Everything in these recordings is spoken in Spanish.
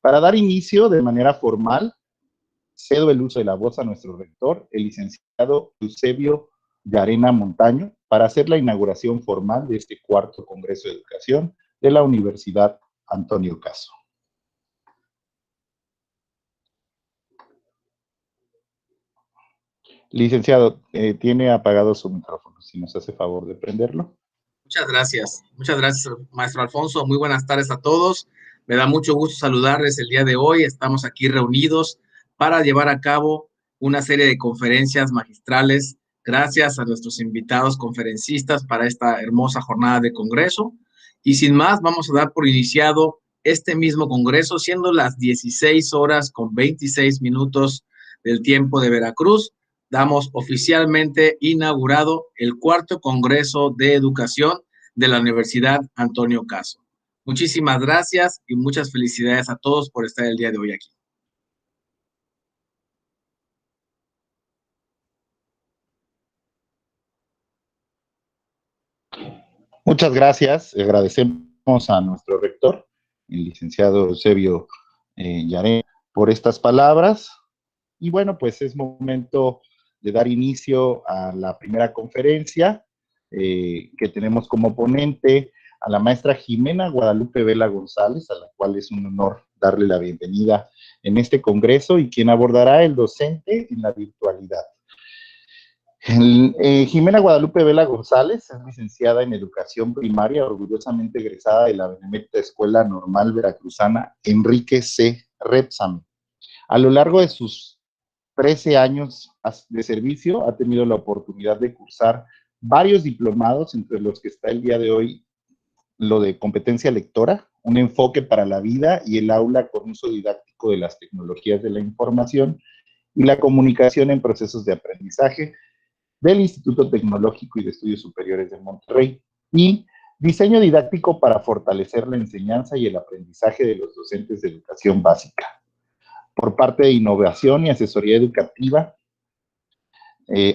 Para dar inicio de manera formal, cedo el uso de la voz a nuestro rector, el licenciado Eusebio Llarena Montaño, para hacer la inauguración formal de este cuarto Congreso de Educación de la Universidad Antonio Caso. Licenciado, tiene apagado su micrófono, si nos hace favor de prenderlo. Muchas gracias, maestro Alfonso. Muy buenas tardes a todos. Me da mucho gusto saludarles el día de hoy. Estamos aquí reunidos para llevar a cabo una serie de conferencias magistrales. Gracias a nuestros invitados conferencistas para esta hermosa jornada de congreso. Y sin más, vamos a dar por iniciado este mismo congreso, siendo las 16:26 del tiempo de Veracruz. Damos oficialmente inaugurado el cuarto Congreso de Educación de la Universidad Antonio Caso. Muchísimas gracias y muchas felicidades a todos por estar el día de hoy aquí. Muchas gracias. Agradecemos a nuestro rector, el licenciado Eusebio Llarena, por estas palabras. Y bueno, pues es momento de dar inicio a la primera conferencia que tenemos como ponente a la maestra Jimena Guadalupe Vela González, a la cual es un honor darle la bienvenida en este congreso y quien abordará el docente en la virtualidad. Jimena Guadalupe Vela González es licenciada en Educación Primaria, orgullosamente egresada de la Benemérita Escuela Normal Veracruzana Enrique C. Repsamen. A lo largo de sus 13 años de servicio ha tenido la oportunidad de cursar varios diplomados, entre los que está el día de hoy lo de competencia lectora, un enfoque para la vida y el aula con uso didáctico de las tecnologías de la información y la comunicación en procesos de aprendizaje del Instituto Tecnológico y de Estudios Superiores de Monterrey, y diseño didáctico para fortalecer la enseñanza y el aprendizaje de los docentes de educación básica. Por parte de Innovación y Asesoría Educativa,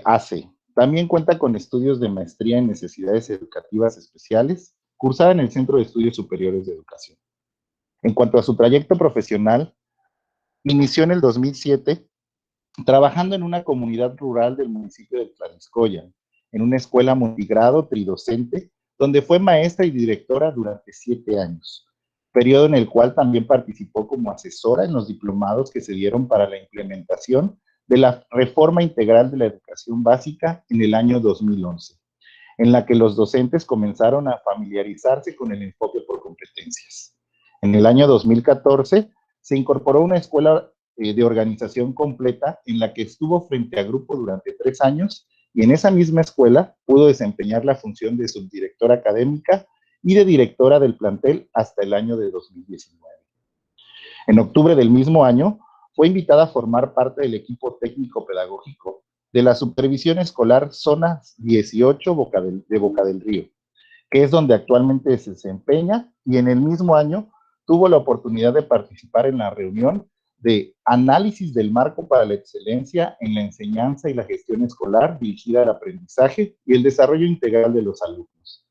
ACE. También cuenta con estudios de maestría en necesidades educativas especiales, cursada en el Centro de Estudios Superiores de Educación. En cuanto a su trayecto profesional, inició en el 2007 trabajando en una comunidad rural del municipio de Tlaxcoya, en una escuela multigrado tridocente, donde fue maestra y directora durante 7 años, periodo en el cual también participó como asesora en los diplomados que se dieron para la implementación de la reforma integral de la educación básica en el año 2011, en la que los docentes comenzaron a familiarizarse con el enfoque por competencias. En el año 2014 se incorporó una escuela de organización completa en la que estuvo frente a grupo durante 3 años y en esa misma escuela pudo desempeñar la función de subdirectora académica y de directora del plantel hasta el año de 2019. En octubre del mismo año fue invitada a formar parte del equipo técnico pedagógico de la Supervisión Escolar Zona 18 de Boca del Río, que es donde actualmente se desempeña, y en el mismo año tuvo la oportunidad de participar en la reunión de análisis del marco para la excelencia en la enseñanza y la gestión escolar dirigida al aprendizaje y el desarrollo integral de los alumnos,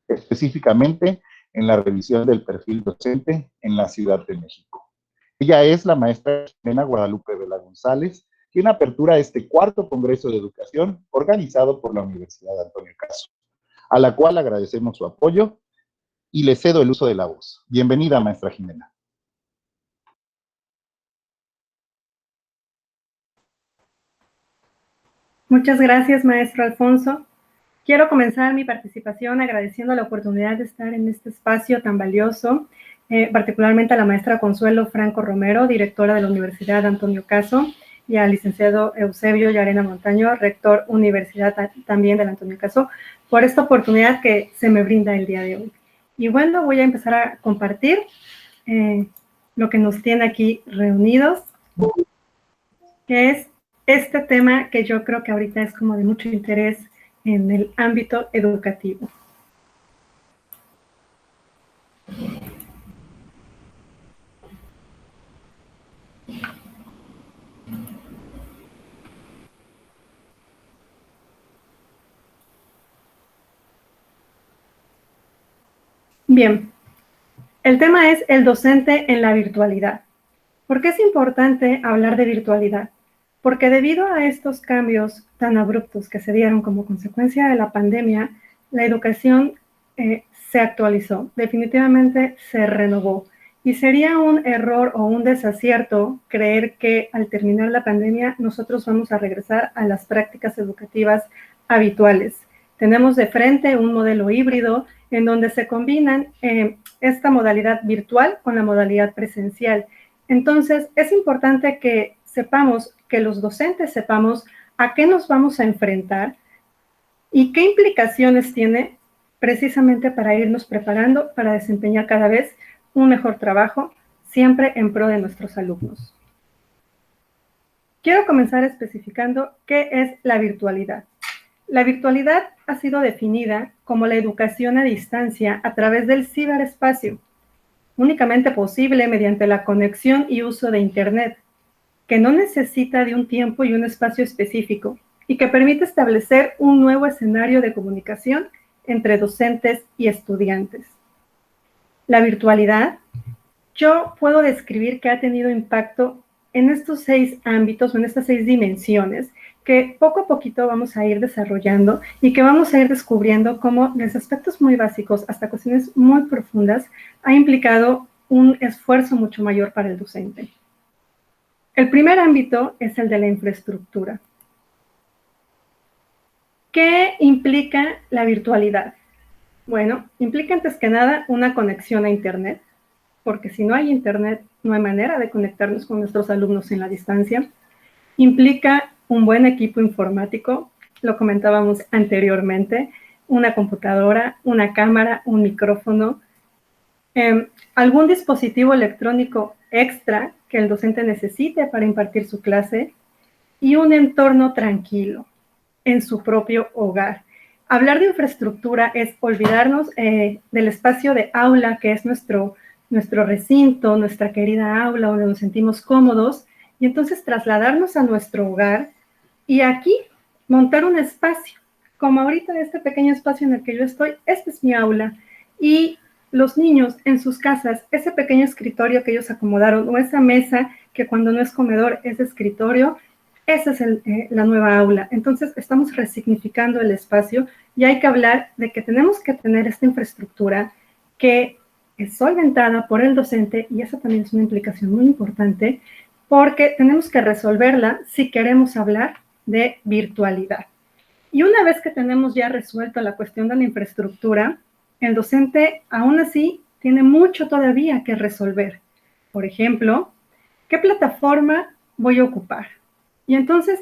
específicamente en la revisión del perfil docente en la Ciudad de México. Ella es la maestra Jimena Guadalupe Vela González, quien apertura este cuarto Congreso de Educación organizado por la Universidad Antonio Caso, a la cual agradecemos su apoyo y le cedo el uso de la voz. Bienvenida, maestra Jimena. Muchas gracias, maestro Alfonso. Quiero comenzar mi participación agradeciendo la oportunidad de estar en este espacio tan valioso, particularmente a la maestra Consuelo Franco Romero, directora de la Universidad Antonio Caso, y al licenciado Eusebio Llarena Montaño, rector Universidad también del Antonio Caso, por esta oportunidad que se me brinda el día de hoy. Y bueno, voy a empezar a compartir lo que nos tiene aquí reunidos, que es este tema que yo creo que ahorita es como de mucho interés en el ámbito educativo. Bien, el tema es el docente en la virtualidad. ¿Por qué es importante hablar de virtualidad? Porque debido a estos cambios tan abruptos que se dieron como consecuencia de la pandemia, la educación se actualizó, definitivamente se renovó. Y sería un error o un desacierto creer que al terminar la pandemia nosotros vamos a regresar a las prácticas educativas habituales. Tenemos de frente un modelo híbrido en donde se combinan esta modalidad virtual con la modalidad presencial. Entonces, es importante que sepamos, que los docentes sepamos a qué nos vamos a enfrentar y qué implicaciones tiene precisamente para irnos preparando para desempeñar cada vez un mejor trabajo, siempre en pro de nuestros alumnos. Quiero comenzar especificando qué es la virtualidad. La virtualidad ha sido definida como la educación a distancia a través del ciberespacio, únicamente posible mediante la conexión y uso de Internet, que no necesita de un tiempo y un espacio específico y que permite establecer un nuevo escenario de comunicación entre docentes y estudiantes. La virtualidad, yo puedo describir que ha tenido impacto en estos 6 ámbitos o en estas 6 dimensiones que poco a poquito vamos a ir desarrollando y que vamos a ir descubriendo cómo desde aspectos muy básicos hasta cuestiones muy profundas ha implicado un esfuerzo mucho mayor para el docente. El primer ámbito es el de la infraestructura. ¿Qué implica la virtualidad? Bueno, implica antes que nada una conexión a Internet, porque si no hay Internet, no hay manera de conectarnos con nuestros alumnos en la distancia. Implica un buen equipo informático, lo comentábamos anteriormente, una computadora, una cámara, un micrófono, algún dispositivo electrónico extra que el docente necesite para impartir su clase y un entorno tranquilo en su propio hogar. Hablar de infraestructura es olvidarnos del espacio de aula, que es nuestro recinto, nuestra querida aula, donde nos sentimos cómodos, y entonces trasladarnos a nuestro hogar y aquí montar un espacio, como ahorita este pequeño espacio en el que yo estoy, este es mi aula, y los niños en sus casas, ese pequeño escritorio que ellos acomodaron, o esa mesa que cuando no es comedor es escritorio, esa es la nueva aula. Entonces, estamos resignificando el espacio y hay que hablar de que tenemos que tener esta infraestructura que es solventada por el docente, y esa también es una implicación muy importante, porque tenemos que resolverla si queremos hablar de virtualidad. Y una vez que tenemos ya resuelto la cuestión de la infraestructura, el docente aún así tiene mucho todavía que resolver. Por ejemplo, ¿qué plataforma voy a ocupar? Y entonces,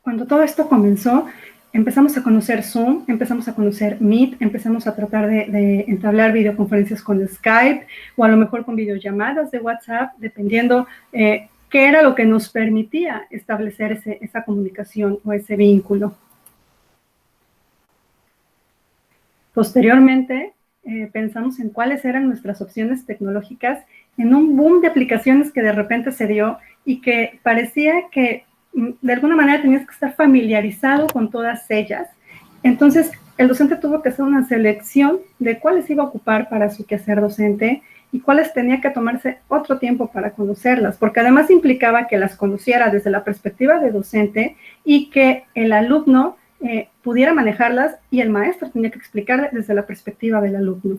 cuando todo esto comenzó, empezamos a conocer Zoom, empezamos a conocer Meet, empezamos a tratar de entablar videoconferencias con Skype o a lo mejor con videollamadas de WhatsApp, dependiendo qué era lo que nos permitía establecer esa comunicación o ese vínculo. Posteriormente, pensamos en cuáles eran nuestras opciones tecnológicas en un boom de aplicaciones que de repente se dio y que parecía que de alguna manera tenías que estar familiarizado con todas ellas. Entonces, el docente tuvo que hacer una selección de cuáles iba a ocupar para su quehacer docente y cuáles tenía que tomarse otro tiempo para conocerlas, porque además implicaba que las conociera desde la perspectiva de docente y que el alumno pudiera manejarlas y el maestro tenía que explicar desde la perspectiva del alumno.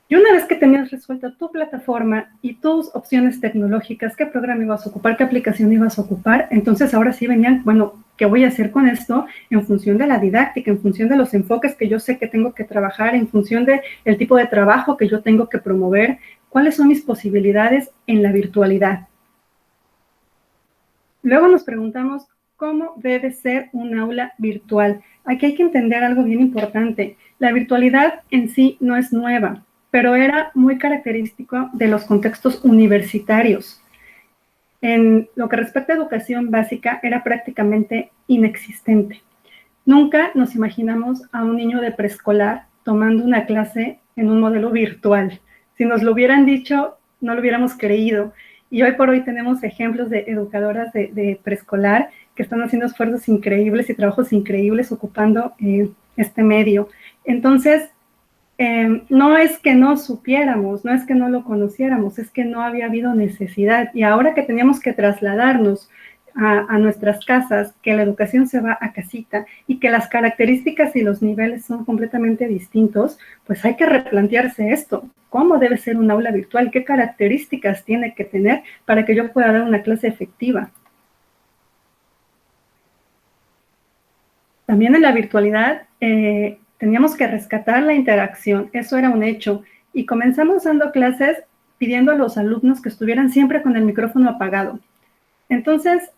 Y una vez que tenías resuelta tu plataforma y tus opciones tecnológicas, qué programa ibas a ocupar, qué aplicación ibas a ocupar, entonces ahora sí venían, bueno, ¿qué voy a hacer con esto? En función de la didáctica, en función de los enfoques que yo sé que tengo que trabajar, en función del tipo de trabajo que yo tengo que promover, ¿cuáles son mis posibilidades en la virtualidad? Luego nos preguntamos, ¿cómo debe ser un aula virtual? Aquí hay que entender algo bien importante. La virtualidad en sí no es nueva, pero era muy característico de los contextos universitarios. En lo que respecta a educación básica, era prácticamente inexistente. Nunca nos imaginamos a un niño de preescolar tomando una clase en un modelo virtual. Si nos lo hubieran dicho, no lo hubiéramos creído. Y hoy por hoy tenemos ejemplos de educadoras de preescolar que están haciendo esfuerzos increíbles y trabajos increíbles ocupando este medio. Entonces, no es que no supiéramos, no es que no lo conociéramos, es que no había habido necesidad. Y ahora que teníamos que trasladarnos a nuestras casas, que la educación se va a casita y que las características y los niveles son completamente distintos, pues hay que replantearse esto. ¿Cómo debe ser un aula virtual? ¿Qué características tiene que tener para que yo pueda dar una clase efectiva? También en la virtualidad teníamos que rescatar la interacción, eso era un hecho. Y comenzamos dando clases pidiendo a los alumnos que estuvieran siempre con el micrófono apagado. Entonces,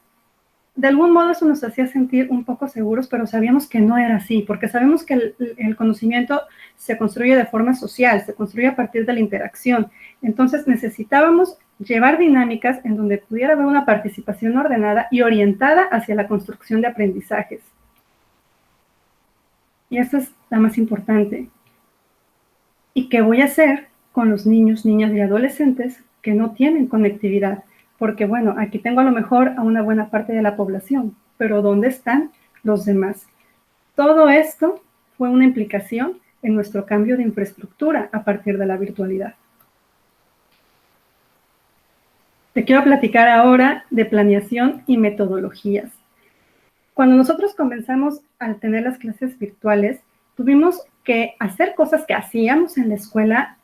de algún modo eso nos hacía sentir un poco seguros, pero sabíamos que no era así, porque sabemos que el conocimiento se construye de forma social, se construye a partir de la interacción. Entonces necesitábamos llevar dinámicas en donde pudiera haber una participación ordenada y orientada hacia la construcción de aprendizajes. Y esa es la más importante. ¿Y qué voy a hacer con los niños, niñas y adolescentes que no tienen conectividad? Porque, bueno, aquí tengo a lo mejor a una buena parte de la población, pero ¿dónde están los demás? Todo esto fue una implicación en nuestro cambio de infraestructura a partir de la virtualidad. Te quiero platicar ahora de planeación y metodologías. Cuando nosotros comenzamos a tener las clases virtuales, tuvimos que hacer cosas que hacíamos en la escuela,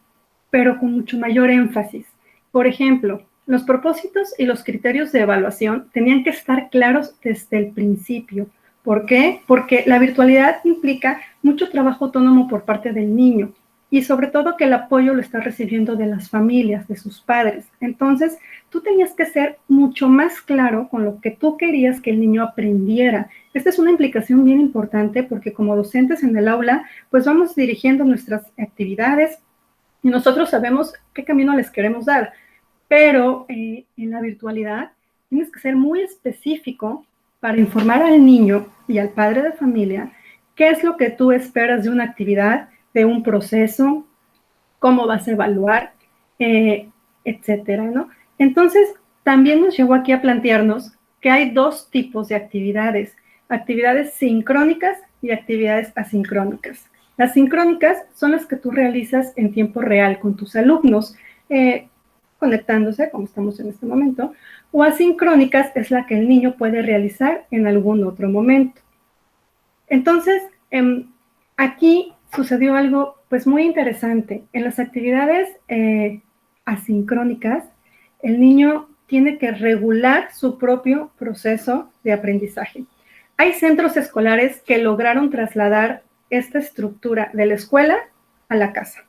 pero con mucho mayor énfasis. Por ejemplo, los propósitos y los criterios de evaluación tenían que estar claros desde el principio. ¿Por qué? Porque la virtualidad implica mucho trabajo autónomo por parte del niño y sobre todo que el apoyo lo está recibiendo de las familias, de sus padres. Entonces, tú tenías que ser mucho más claro con lo que tú querías que el niño aprendiera. Esta es una implicación bien importante porque como docentes en el aula, pues vamos dirigiendo nuestras actividades y nosotros sabemos qué camino les queremos dar. Pero en la virtualidad tienes que ser muy específico para informar al niño y al padre de familia qué es lo que tú esperas de una actividad, de un proceso, cómo vas a evaluar, etcétera, ¿no? Entonces, también nos llevó aquí a plantearnos que hay dos tipos de actividades sincrónicas y actividades asincrónicas. Las sincrónicas son las que tú realizas en tiempo real con tus alumnos, conectándose, como estamos en este momento, o asincrónicas es la que el niño puede realizar en algún otro momento. Entonces, aquí sucedió algo pues muy interesante. En las actividades asincrónicas, el niño tiene que regular su propio proceso de aprendizaje. Hay centros escolares que lograron trasladar esta estructura de la escuela a la casa.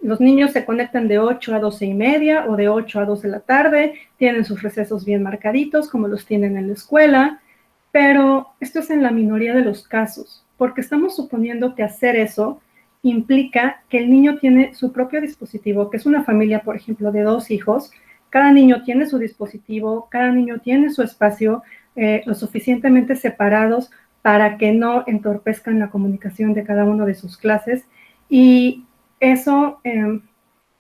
Los niños se conectan de 8 a 12:30 o de 8 a 2 de la tarde, tienen sus recesos bien marcaditos como los tienen en la escuela, pero esto es en la minoría de los casos, porque estamos suponiendo que hacer eso implica que el niño tiene su propio dispositivo, que es una familia, por ejemplo, de 2 hijos, cada niño tiene su dispositivo, cada niño tiene su espacio lo suficientemente separados para que no entorpezcan la comunicación de cada uno de sus clases y eso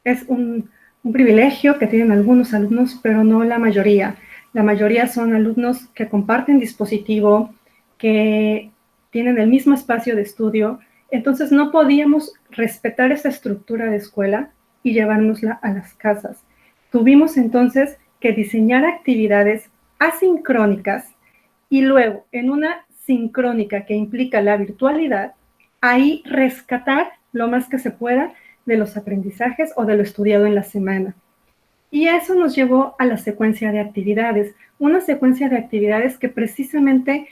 es un privilegio que tienen algunos alumnos, pero no la mayoría. La mayoría son alumnos que comparten dispositivo, que tienen el mismo espacio de estudio. Entonces no podíamos respetar esa estructura de escuela y llevárnosla a las casas. Tuvimos entonces que diseñar actividades asincrónicas y luego en una sincrónica que implica la virtualidad, ahí rescatar lo más que se pueda de los aprendizajes o de lo estudiado en la semana. Y eso nos llevó a la secuencia de actividades, una secuencia de actividades que precisamente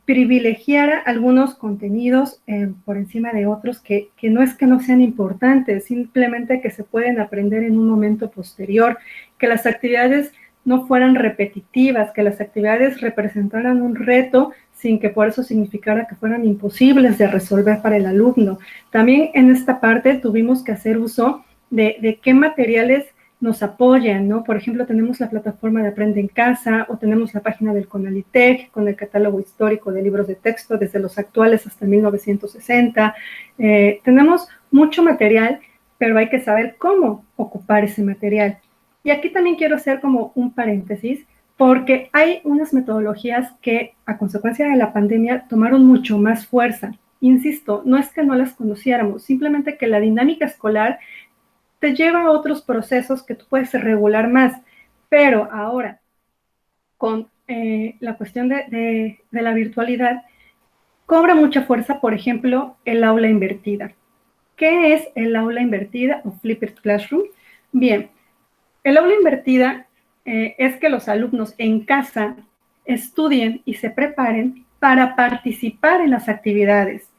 privilegiara algunos contenidos por encima de otros que no es que no sean importantes, simplemente que se pueden aprender en un momento posterior, que las actividades no fueran repetitivas, que las actividades representaran un reto sin que por eso significara que fueran imposibles de resolver para el alumno. También en esta parte tuvimos que hacer uso de qué materiales nos apoyan, ¿no? Por ejemplo, tenemos la plataforma de Aprende en Casa o tenemos la página del CONALITEC con el catálogo histórico de libros de texto desde los actuales hasta 1960. Tenemos mucho material, pero hay que saber cómo ocupar ese material. Y aquí también quiero hacer como un paréntesis, porque hay unas metodologías que a consecuencia de la pandemia tomaron mucho más fuerza. insisto, no es que no las conociéramos, simplemente que la dinámica escolar te lleva a otros procesos que tú puedes regular más. Pero ahora, con la cuestión de la virtualidad, cobra mucha fuerza, por ejemplo, el aula invertida. ¿Qué es el aula invertida o flipped classroom? Bien, el aula invertida es que los alumnos en casa estudien y se preparen para participar en las actividades.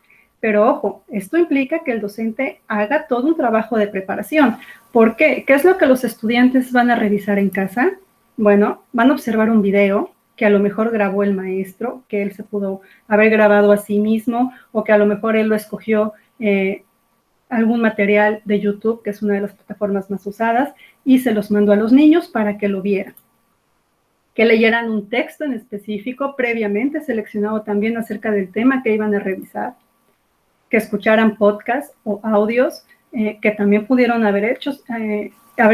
Pero ojo, esto implica que el docente haga todo un trabajo de preparación. ¿Por qué? ¿Qué es lo que los estudiantes van a revisar en casa? Bueno, van a observar un video que a lo mejor grabó el maestro, que él se pudo haber grabado a sí mismo, o que a lo mejor él lo escogió algún material de YouTube, que es una de las plataformas más usadas, y se los mandó a los niños para que lo vieran. Que leyeran un texto en específico, previamente seleccionado también acerca del tema que iban a revisar, que escucharan podcasts o audios que también pudieron haber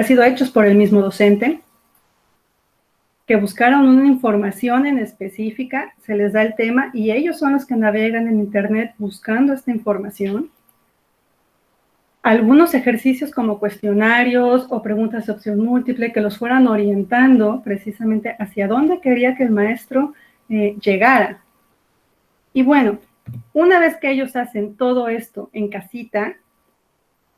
sido hechos por el mismo docente, que buscaron una información en específica, se les da el tema y ellos son los que navegan en internet buscando esta información. Algunos ejercicios como cuestionarios o preguntas de opción múltiple que los fueran orientando precisamente hacia dónde quería que el maestro llegara. Y bueno, una vez que ellos hacen todo esto en casita,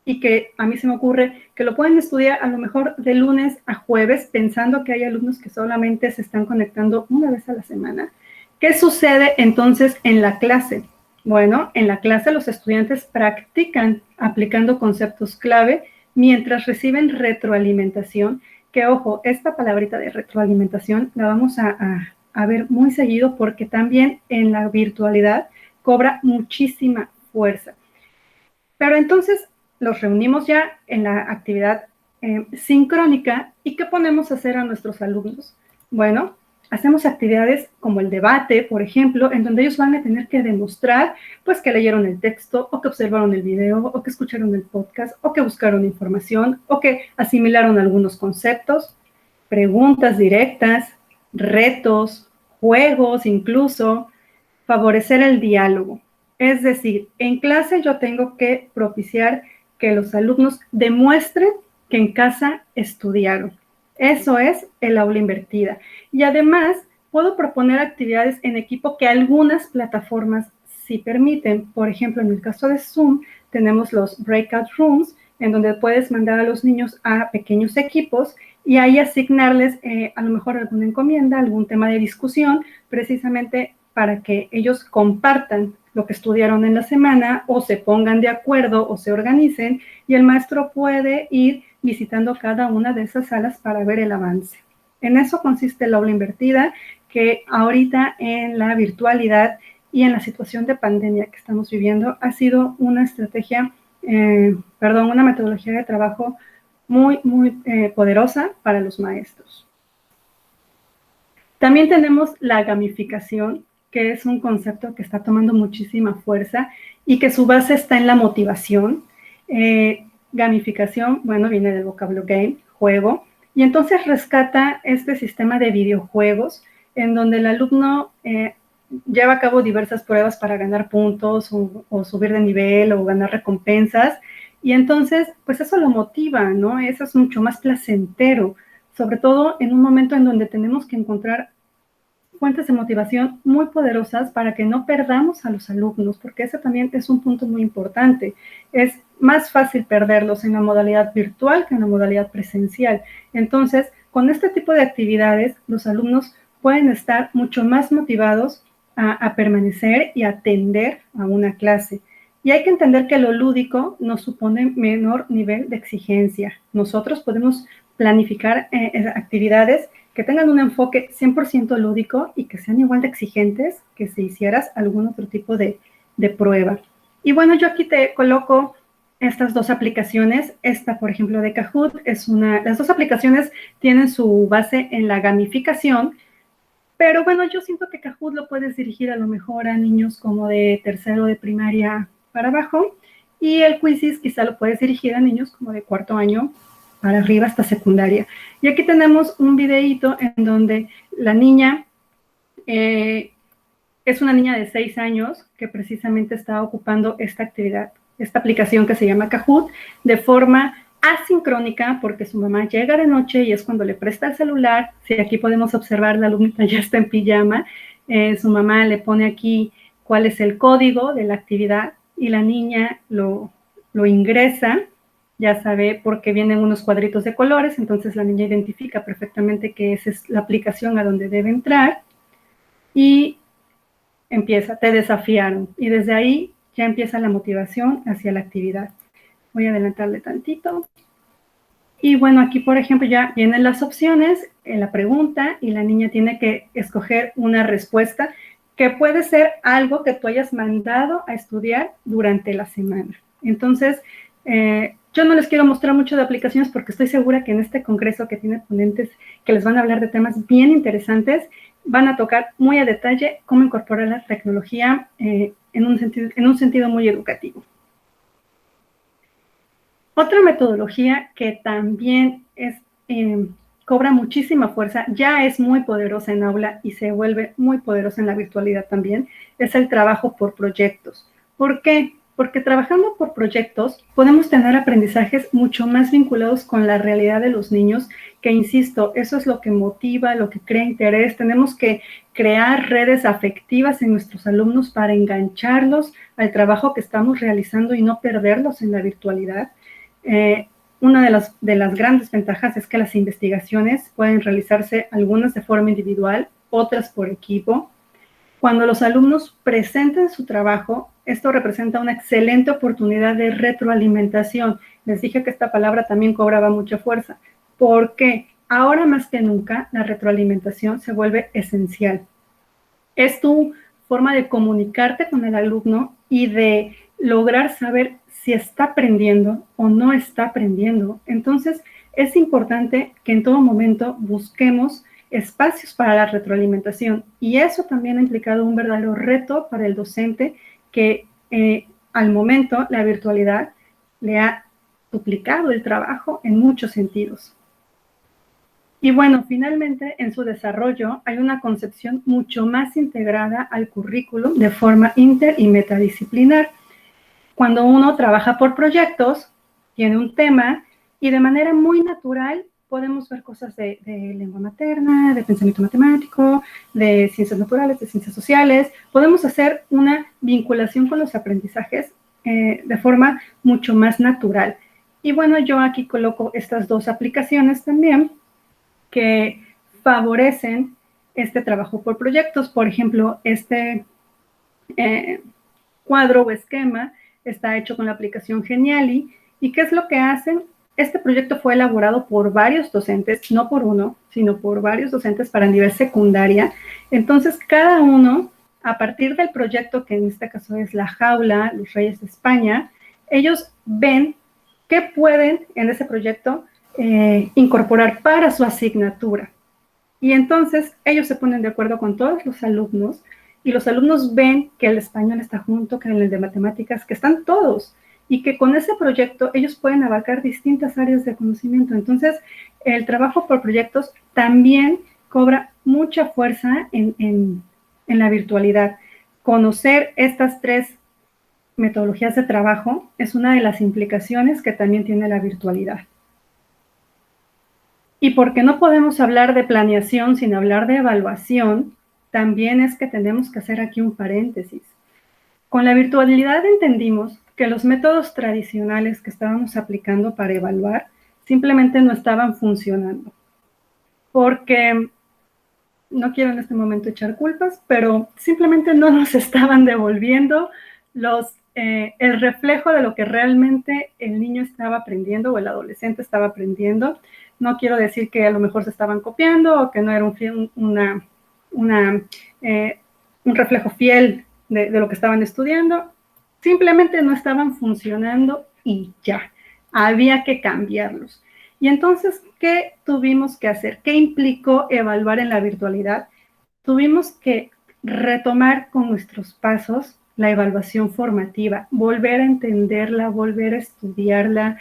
y que a mí se me ocurre que lo pueden estudiar a lo mejor de lunes a jueves, pensando que hay alumnos que solamente se están conectando una vez a la semana. ¿Qué sucede entonces en la clase? Bueno, en la clase los estudiantes practican aplicando conceptos clave mientras reciben retroalimentación, que ojo, esta palabrita de retroalimentación la vamos a ver muy seguido porque también en la virtualidad cobra muchísima fuerza. Pero entonces los reunimos ya en la actividad sincrónica. ¿Y qué ponemos a hacer a nuestros alumnos? Bueno, hacemos actividades como el debate, por ejemplo, en donde ellos van a tener que demostrar pues que leyeron el texto, o que observaron el video, o que escucharon el podcast, o que buscaron información, o que asimilaron algunos conceptos, preguntas directas, retos, juegos incluso, favorecer el diálogo. Es decir, en clase yo tengo que propiciar que los alumnos demuestren que en casa estudiaron. Eso es el aula invertida. Y además, puedo proponer actividades en equipo que algunas plataformas sí permiten. Por ejemplo, en el caso de Zoom, tenemos los breakout rooms, en donde puedes mandar a los niños a pequeños equipos y ahí asignarles a lo mejor alguna encomienda, algún tema de discusión, precisamente para que ellos compartan lo que estudiaron en la semana o se pongan de acuerdo o se organicen y el maestro puede ir visitando cada una de esas salas para ver el avance. En eso consiste el aula invertida, que ahorita en la virtualidad y en la situación de pandemia que estamos viviendo ha sido una estrategia, una metodología de trabajo muy poderosa para los maestros. También tenemos la gamificación, que es un concepto que está tomando muchísima fuerza y que su base está en la motivación. Gamificación, bueno, viene del vocablo game, juego, y entonces rescata este sistema de videojuegos en donde el alumno lleva a cabo diversas pruebas para ganar puntos o subir de nivel o ganar recompensas, y entonces, pues eso lo motiva, ¿no? Eso es mucho más placentero, sobre todo en un momento en donde tenemos que encontrar fuentes de motivación muy poderosas para que no perdamos a los alumnos, porque ese también es un punto muy importante. Es más fácil perderlos en la modalidad virtual que en la modalidad presencial. Entonces, con este tipo de actividades, los alumnos pueden estar mucho más motivados a permanecer y a atender a una clase. Y hay que entender que lo lúdico nos supone menor nivel de exigencia. Nosotros podemos planificar actividades que tengan un enfoque 100% lúdico y que sean igual de exigentes que si hicieras algún otro tipo de prueba. Y bueno, yo aquí te coloco estas dos aplicaciones. Esta, por ejemplo, de Kahoot, las dos aplicaciones tienen su base en la gamificación, pero bueno, yo siento que Kahoot lo puedes dirigir a lo mejor a niños como de tercero de primaria para abajo, y el Quizzes quizá lo puedes dirigir a niños como de cuarto año para arriba hasta secundaria. Y aquí tenemos un videíto en donde la niña Es una niña de 6 años que precisamente está ocupando esta actividad, esta aplicación que se llama Kahoot, de forma asincrónica, porque su mamá llega de noche y es cuando le presta el celular. Si aquí podemos observar, la alumnita ya está en pijama, su mamá le pone aquí cuál es el código de la actividad y la niña lo ingresa, ya sabe porque vienen unos cuadritos de colores, entonces la niña identifica perfectamente que esa es la aplicación a donde debe entrar y empieza, te desafiaron, y desde ahí ya empieza la motivación hacia la actividad. Voy a adelantarle tantito. Y bueno, aquí por ejemplo ya vienen las opciones en la pregunta y la niña tiene que escoger una respuesta que puede ser algo que tú hayas mandado a estudiar durante la semana. Entonces, yo no les quiero mostrar mucho de aplicaciones porque estoy segura que en este congreso que tiene ponentes que les van a hablar de temas bien interesantes, van a tocar muy a detalle cómo incorporar la tecnología en un sentido muy educativo. Otra metodología que también cobra muchísima fuerza, ya es muy poderosa en aula y se vuelve muy poderosa en la virtualidad también, es el trabajo por proyectos. ¿Por qué? Porque trabajando por proyectos podemos tener aprendizajes mucho más vinculados con la realidad de los niños, que insisto, eso es lo que motiva, lo que crea interés. Tenemos que crear redes afectivas en nuestros alumnos para engancharlos al trabajo que estamos realizando y no perderlos en la virtualidad. Una de las grandes ventajas es que las investigaciones pueden realizarse algunas de forma individual, otras por equipo. Cuando los alumnos presenten su trabajo, esto representa una excelente oportunidad de retroalimentación. Les dije que esta palabra también cobraba mucha fuerza, porque ahora más que nunca la retroalimentación se vuelve esencial. Es tu forma de comunicarte con el alumno y de lograr saber si está aprendiendo o no está aprendiendo. Entonces, es importante que en todo momento busquemos espacios para la retroalimentación, y eso también ha implicado un verdadero reto para el docente que al momento la virtualidad le ha duplicado el trabajo en muchos sentidos. Y bueno, finalmente en su desarrollo hay una concepción mucho más integrada al currículum de forma inter y metadisciplinar. Cuando uno trabaja por proyectos, tiene un tema y de manera muy natural podemos ver cosas de lengua materna, de pensamiento matemático, de ciencias naturales, de ciencias sociales. Podemos hacer una vinculación con los aprendizajes de forma mucho más natural. Y bueno, yo aquí coloco estas dos aplicaciones también que favorecen este trabajo por proyectos. Por ejemplo, este cuadro o esquema está hecho con la aplicación Geniali. ¿Y qué es lo que hacen? Este proyecto fue elaborado por varios docentes, no por uno, sino por varios docentes para nivel secundaria. Entonces, cada uno, a partir del proyecto, que en este caso es La Jaula, Los Reyes de España, ellos ven qué pueden en ese proyecto incorporar para su asignatura. Y entonces ellos se ponen de acuerdo con todos los alumnos y los alumnos ven que el español está junto, que en el de matemáticas, que están todos, y que con ese proyecto ellos pueden abarcar distintas áreas de conocimiento. Entonces, el trabajo por proyectos también cobra mucha fuerza en la virtualidad. Conocer estas tres metodologías de trabajo es una de las implicaciones que también tiene la virtualidad. Y porque no podemos hablar de planeación sin hablar de evaluación, también es que tenemos que hacer aquí un paréntesis. Con la virtualidad entendimos que los métodos tradicionales que estábamos aplicando para evaluar simplemente no estaban funcionando. Porque, no quiero en este momento echar culpas, pero simplemente no nos estaban devolviendo el reflejo de lo que realmente el niño estaba aprendiendo o el adolescente estaba aprendiendo. No quiero decir que a lo mejor se estaban copiando o que no era un reflejo fiel de lo que estaban estudiando. Simplemente no estaban funcionando y ya. Había que cambiarlos. Y entonces, ¿qué tuvimos que hacer? ¿Qué implicó evaluar en la virtualidad? Tuvimos que retomar con nuestros pasos la evaluación formativa, volver a entenderla, volver a estudiarla,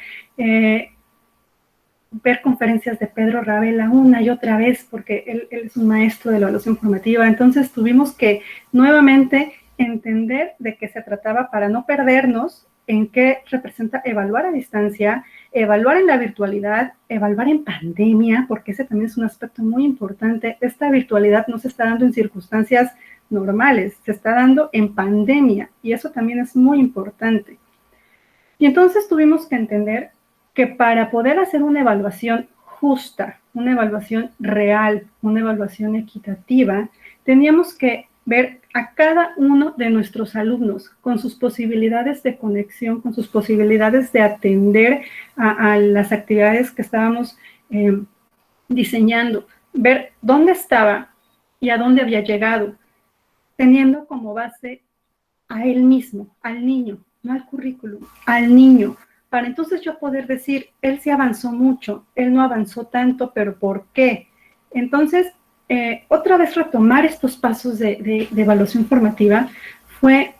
ver conferencias de Pedro Ravela una y otra vez, porque él es un maestro de la evaluación formativa. Entonces tuvimos que nuevamente entender de qué se trataba para no perdernos en qué representa evaluar a distancia, evaluar en la virtualidad, evaluar en pandemia, porque ese también es un aspecto muy importante. Esta virtualidad no se está dando en circunstancias normales, se está dando en pandemia, y eso también es muy importante. Y entonces tuvimos que entender que para poder hacer una evaluación justa, una evaluación real, una evaluación equitativa, teníamos que ver a cada uno de nuestros alumnos con sus posibilidades de conexión, con sus posibilidades de atender a las actividades que estábamos diseñando, ver dónde estaba y a dónde había llegado, teniendo como base a él mismo, al niño, no al currículum, al niño, para entonces yo poder decir, él sí avanzó mucho, él no avanzó tanto, pero ¿por qué? Entonces, otra vez retomar estos pasos de evaluación formativa fue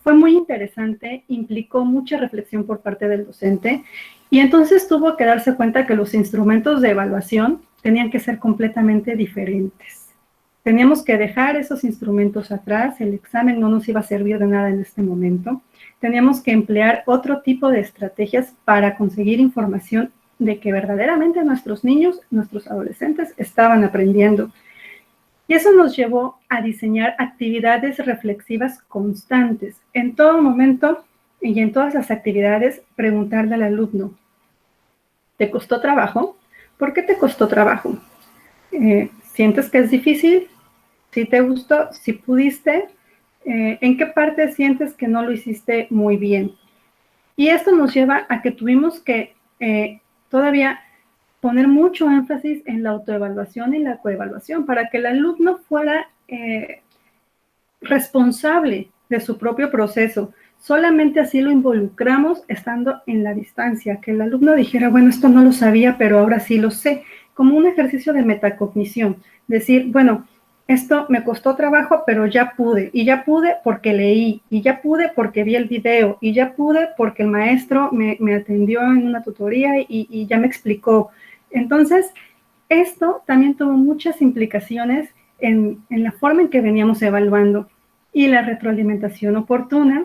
muy interesante, implicó mucha reflexión por parte del docente, y entonces tuvo que darse cuenta que los instrumentos de evaluación tenían que ser completamente diferentes. Teníamos que dejar esos instrumentos atrás, el examen no nos iba a servir de nada en este momento. Teníamos que emplear otro tipo de estrategias para conseguir información de que verdaderamente nuestros niños, nuestros adolescentes estaban aprendiendo. Y eso nos llevó a diseñar actividades reflexivas constantes. En todo momento y en todas las actividades, preguntarle al alumno, ¿te costó trabajo? ¿Por qué te costó trabajo? ¿Sientes que es difícil? ¿Si te gustó? ¿Si pudiste? ¿En qué parte sientes que no lo hiciste muy bien? Y esto nos lleva a que tuvimos que todavía poner mucho énfasis en la autoevaluación y la coevaluación para que el alumno fuera responsable de su propio proceso. Solamente así lo involucramos estando en la distancia, que el alumno dijera, bueno, esto no lo sabía, pero ahora sí lo sé, como un ejercicio de metacognición. Decir, bueno, esto me costó trabajo, pero ya pude, y ya pude porque leí, y ya pude porque vi el video, y ya pude porque el maestro me atendió en una tutoría y ya me explicó. Entonces, esto también tuvo muchas implicaciones en la forma en que veníamos evaluando, y la retroalimentación oportuna,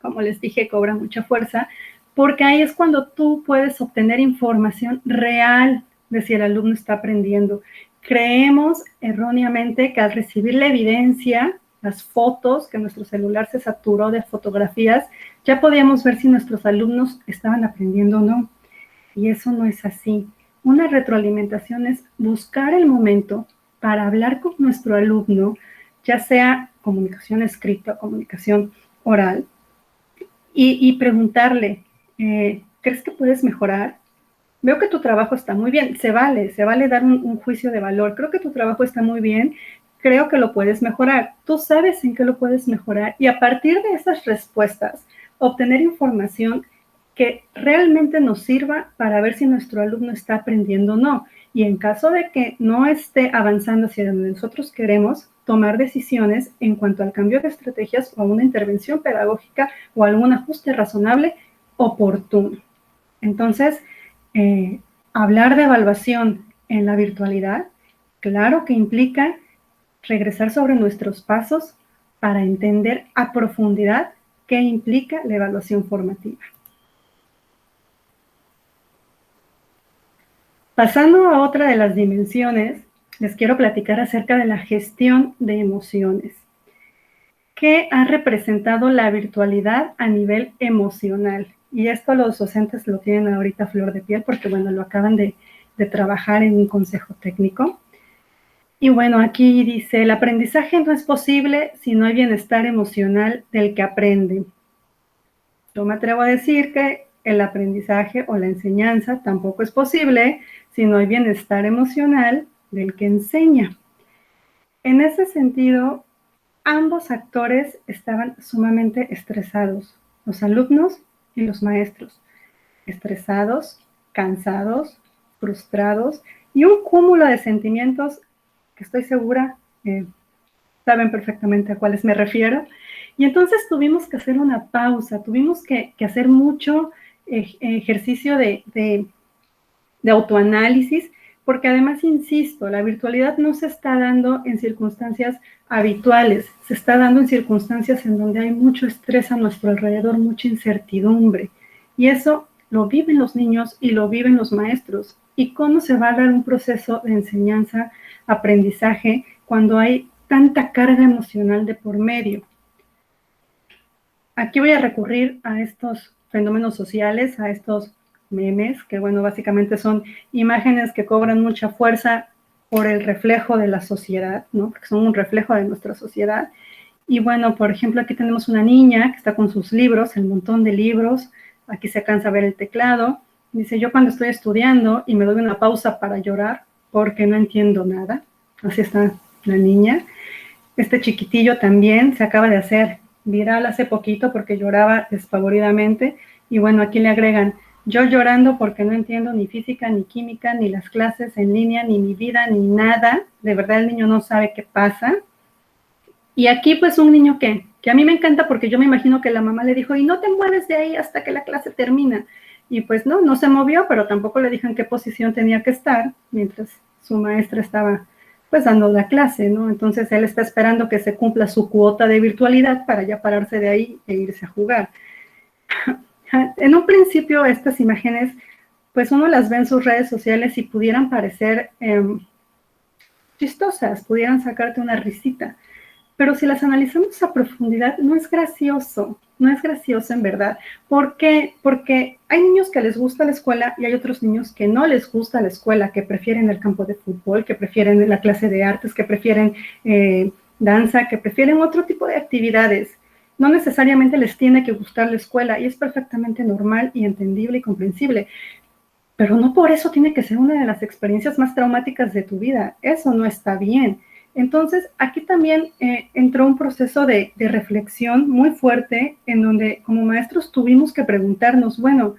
como les dije, cobra mucha fuerza, porque ahí es cuando tú puedes obtener información real de si el alumno está aprendiendo. Creemos erróneamente que al recibir la evidencia, las fotos, que nuestro celular se saturó de fotografías, ya podíamos ver si nuestros alumnos estaban aprendiendo o no. Y eso no es así. Una retroalimentación es buscar el momento para hablar con nuestro alumno, ya sea comunicación escrita o comunicación oral, y preguntarle, ¿crees que puedes mejorar? Veo que tu trabajo está muy bien, se vale dar un juicio de valor, creo que tu trabajo está muy bien, creo que lo puedes mejorar, tú sabes en qué lo puedes mejorar, y a partir de esas respuestas, obtener información que realmente nos sirva para ver si nuestro alumno está aprendiendo o no, y en caso de que no esté avanzando hacia donde nosotros queremos, tomar decisiones en cuanto al cambio de estrategias o a una intervención pedagógica o algún ajuste razonable oportuno. Entonces, hablar de evaluación en la virtualidad, claro que implica regresar sobre nuestros pasos para entender a profundidad qué implica la evaluación formativa. Pasando a otra de las dimensiones, les quiero platicar acerca de la gestión de emociones. ¿Qué ha representado la virtualidad a nivel emocional? Y esto los docentes lo tienen ahorita a flor de piel porque, bueno, lo acaban de trabajar en un consejo técnico. Y bueno, aquí dice, el aprendizaje no es posible si no hay bienestar emocional del que aprende. Yo me atrevo a decir que el aprendizaje o la enseñanza tampoco es posible si no hay bienestar emocional del que enseña. En ese sentido, ambos actores estaban sumamente estresados, los alumnos y los maestros. Estresados, cansados, frustrados y un cúmulo de sentimientos que estoy segura saben perfectamente a cuáles me refiero. Y entonces tuvimos que hacer una pausa, tuvimos que hacer mucho ejercicio de de autoanálisis, porque además, insisto, la virtualidad no se está dando en circunstancias habituales, se está dando en circunstancias en donde hay mucho estrés a nuestro alrededor, mucha incertidumbre, y eso lo viven los niños y lo viven los maestros. ¿Y cómo se va a dar un proceso de enseñanza, aprendizaje, cuando hay tanta carga emocional de por medio? Aquí voy a recurrir a estos fenómenos sociales, a estos memes, que bueno, básicamente son imágenes que cobran mucha fuerza por el reflejo de la sociedad, ¿no? Porque son un reflejo de nuestra sociedad. Y bueno, por ejemplo, aquí tenemos una niña que está con sus libros, el montón de libros, aquí se alcanza a ver el teclado. Dice, yo cuando estoy estudiando y me doy una pausa para llorar porque no entiendo nada, así está la niña. Este chiquitillo también se acaba de hacer viral hace poquito porque lloraba despavoridamente, y bueno, aquí le agregan, yo llorando porque no entiendo ni física, ni química, ni las clases en línea, ni mi vida, ni nada, de verdad el niño no sabe qué pasa. Y aquí pues un niño que a mí me encanta porque yo me imagino que la mamá le dijo, y no te mueves de ahí hasta que la clase termina, y pues no se movió, pero tampoco le dijo en qué posición tenía que estar, mientras su maestra estaba pues dando la clase, ¿no? Entonces él está esperando que se cumpla su cuota de virtualidad para ya pararse de ahí e irse a jugar. En un principio estas imágenes, pues uno las ve en sus redes sociales y pudieran parecer chistosas, pudieran sacarte una risita, pero si las analizamos a profundidad, no es gracioso en verdad. ¿Por qué? Porque hay niños que les gusta la escuela y hay otros niños que no les gusta la escuela, que prefieren el campo de fútbol, que prefieren la clase de artes, que prefieren danza, que prefieren otro tipo de actividades. No necesariamente les tiene que gustar la escuela y es perfectamente normal y entendible y comprensible, pero no por eso tiene que ser una de las experiencias más traumáticas de tu vida. Eso no está bien. Entonces, aquí también entró un proceso de reflexión muy fuerte en donde como maestros tuvimos que preguntarnos, bueno,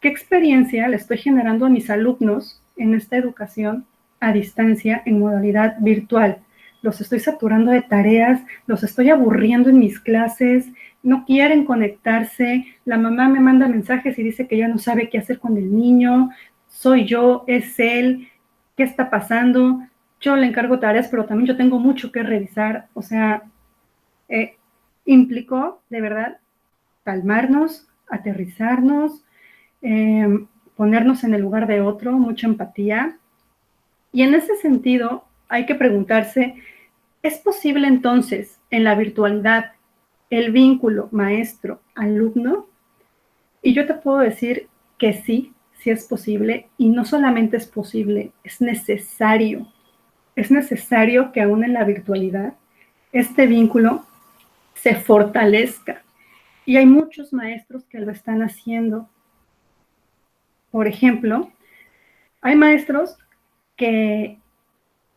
¿qué experiencia le estoy generando a mis alumnos en esta educación a distancia en modalidad virtual? Los estoy saturando de tareas, los estoy aburriendo en mis clases, no quieren conectarse, la mamá me manda mensajes y dice que ya no sabe qué hacer con el niño, soy yo, es él, ¿qué está pasando? Yo le encargo tareas, pero también yo tengo mucho que revisar. O sea, implicó de verdad calmarnos, aterrizarnos, ponernos en el lugar de otro, mucha empatía. Y en ese sentido hay que preguntarse, ¿es posible entonces en la virtualidad el vínculo maestro-alumno? Y yo te puedo decir que sí, sí es posible, y no solamente es posible, es necesario. Es necesario que aún en la virtualidad este vínculo se fortalezca. Y hay muchos maestros que lo están haciendo. Por ejemplo, hay maestros que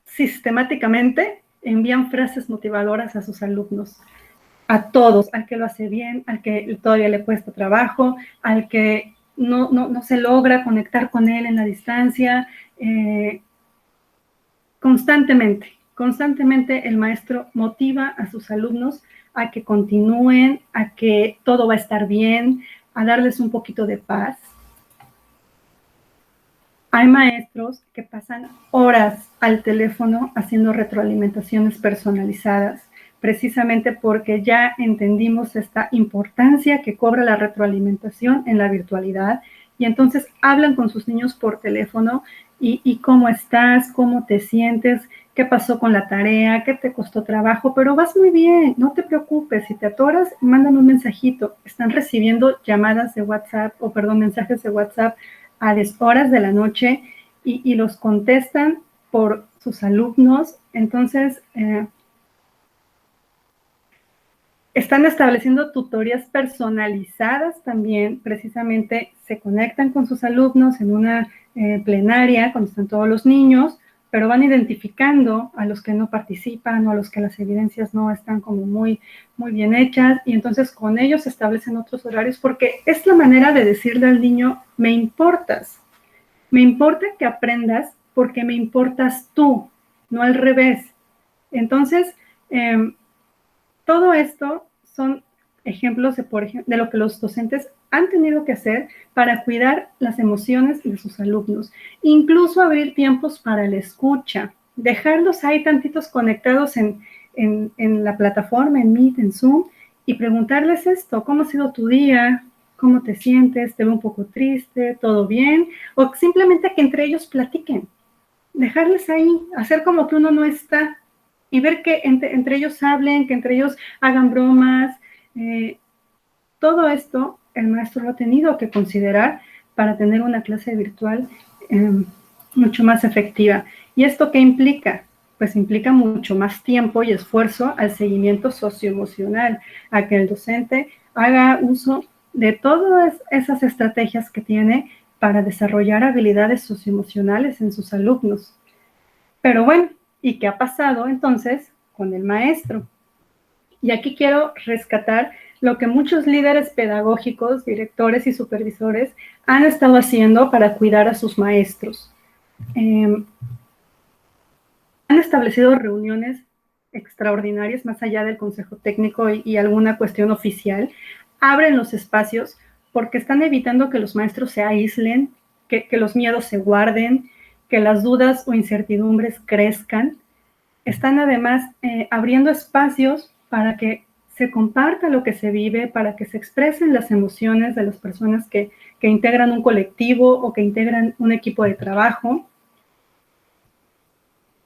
sistemáticamente envían frases motivadoras a sus alumnos, a todos, al que lo hace bien, al que todavía le cuesta trabajo, al que no se logra conectar con él en la distancia, constantemente el maestro motiva a sus alumnos a que continúen, a que todo va a estar bien, a darles un poquito de paz. Hay maestros que pasan horas al teléfono haciendo retroalimentaciones personalizadas, precisamente porque ya entendimos esta importancia que cobra la retroalimentación en la virtualidad, y entonces hablan con sus niños por teléfono y cómo estás, cómo te sientes, qué pasó con la tarea, qué te costó trabajo, pero vas muy bien, no te preocupes, si te atoras, mandan un mensajito. Están recibiendo llamadas de WhatsApp, mensajes de WhatsApp a deshoras de la noche y los contestan por sus alumnos. Entonces, están estableciendo tutorías personalizadas también, precisamente se conectan con sus alumnos en una plenaria cuando están todos los niños, pero van identificando a los que no participan o a los que las evidencias no están como muy bien hechas, y entonces con ellos se establecen otros horarios, porque es la manera de decirle al niño, me importas, me importa que aprendas porque me importas tú, no al revés. Entonces, todo esto son ejemplos de lo que los docentes han tenido que hacer para cuidar las emociones de sus alumnos, incluso abrir tiempos para la escucha, dejarlos ahí tantitos conectados en la plataforma, en Meet, en Zoom, y preguntarles esto: ¿cómo ha sido tu día? ¿Cómo te sientes? ¿Te veo un poco triste? ¿Todo bien? O simplemente que entre ellos platiquen, dejarles ahí, hacer como que uno no está, y ver que entre ellos hablen, que entre ellos hagan bromas. Todo esto el maestro lo ha tenido que considerar para tener una clase virtual mucho más efectiva. ¿Y esto qué implica? Pues implica mucho más tiempo y esfuerzo al seguimiento socioemocional, a que el docente haga uso de todas esas estrategias que tiene para desarrollar habilidades socioemocionales en sus alumnos. Pero bueno, ¿y qué ha pasado entonces con el maestro? Y aquí quiero rescatar lo que muchos líderes pedagógicos, directores y supervisores han estado haciendo para cuidar a sus maestros. Han establecido reuniones extraordinarias más allá del consejo técnico y alguna cuestión oficial. Abren los espacios porque están evitando que los maestros se aíslen, que los miedos se guarden, que las dudas o incertidumbres crezcan. Están además abriendo espacios para que se comparta lo que se vive, para que se expresen las emociones de las personas que integran un colectivo o que integran un equipo de trabajo.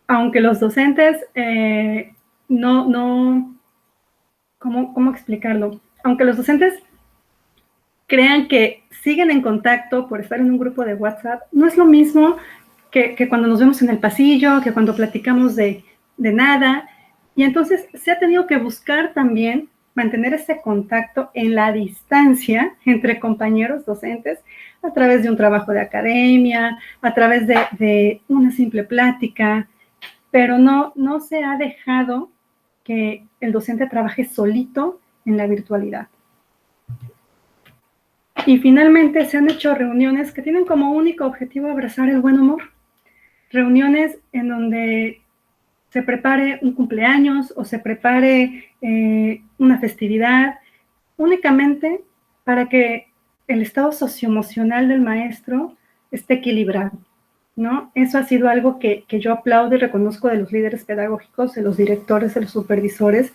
Aunque los docentes ¿cómo explicarlo? Aunque los docentes crean que siguen en contacto por estar en un grupo de WhatsApp, no es lo mismo que cuando nos vemos en el pasillo, que cuando platicamos de nada. Y entonces se ha tenido que buscar también mantener ese contacto en la distancia entre compañeros docentes a través de un trabajo de academia, a través de una simple plática, pero no se ha dejado que el docente trabaje solito en la virtualidad. Y finalmente se han hecho reuniones que tienen como único objetivo abrazar el buen humor. Reuniones en donde se prepare un cumpleaños o se prepare una festividad, únicamente para que el estado socioemocional del maestro esté equilibrado, ¿no? Eso ha sido algo que yo aplaudo y reconozco de los líderes pedagógicos, de los directores, de los supervisores.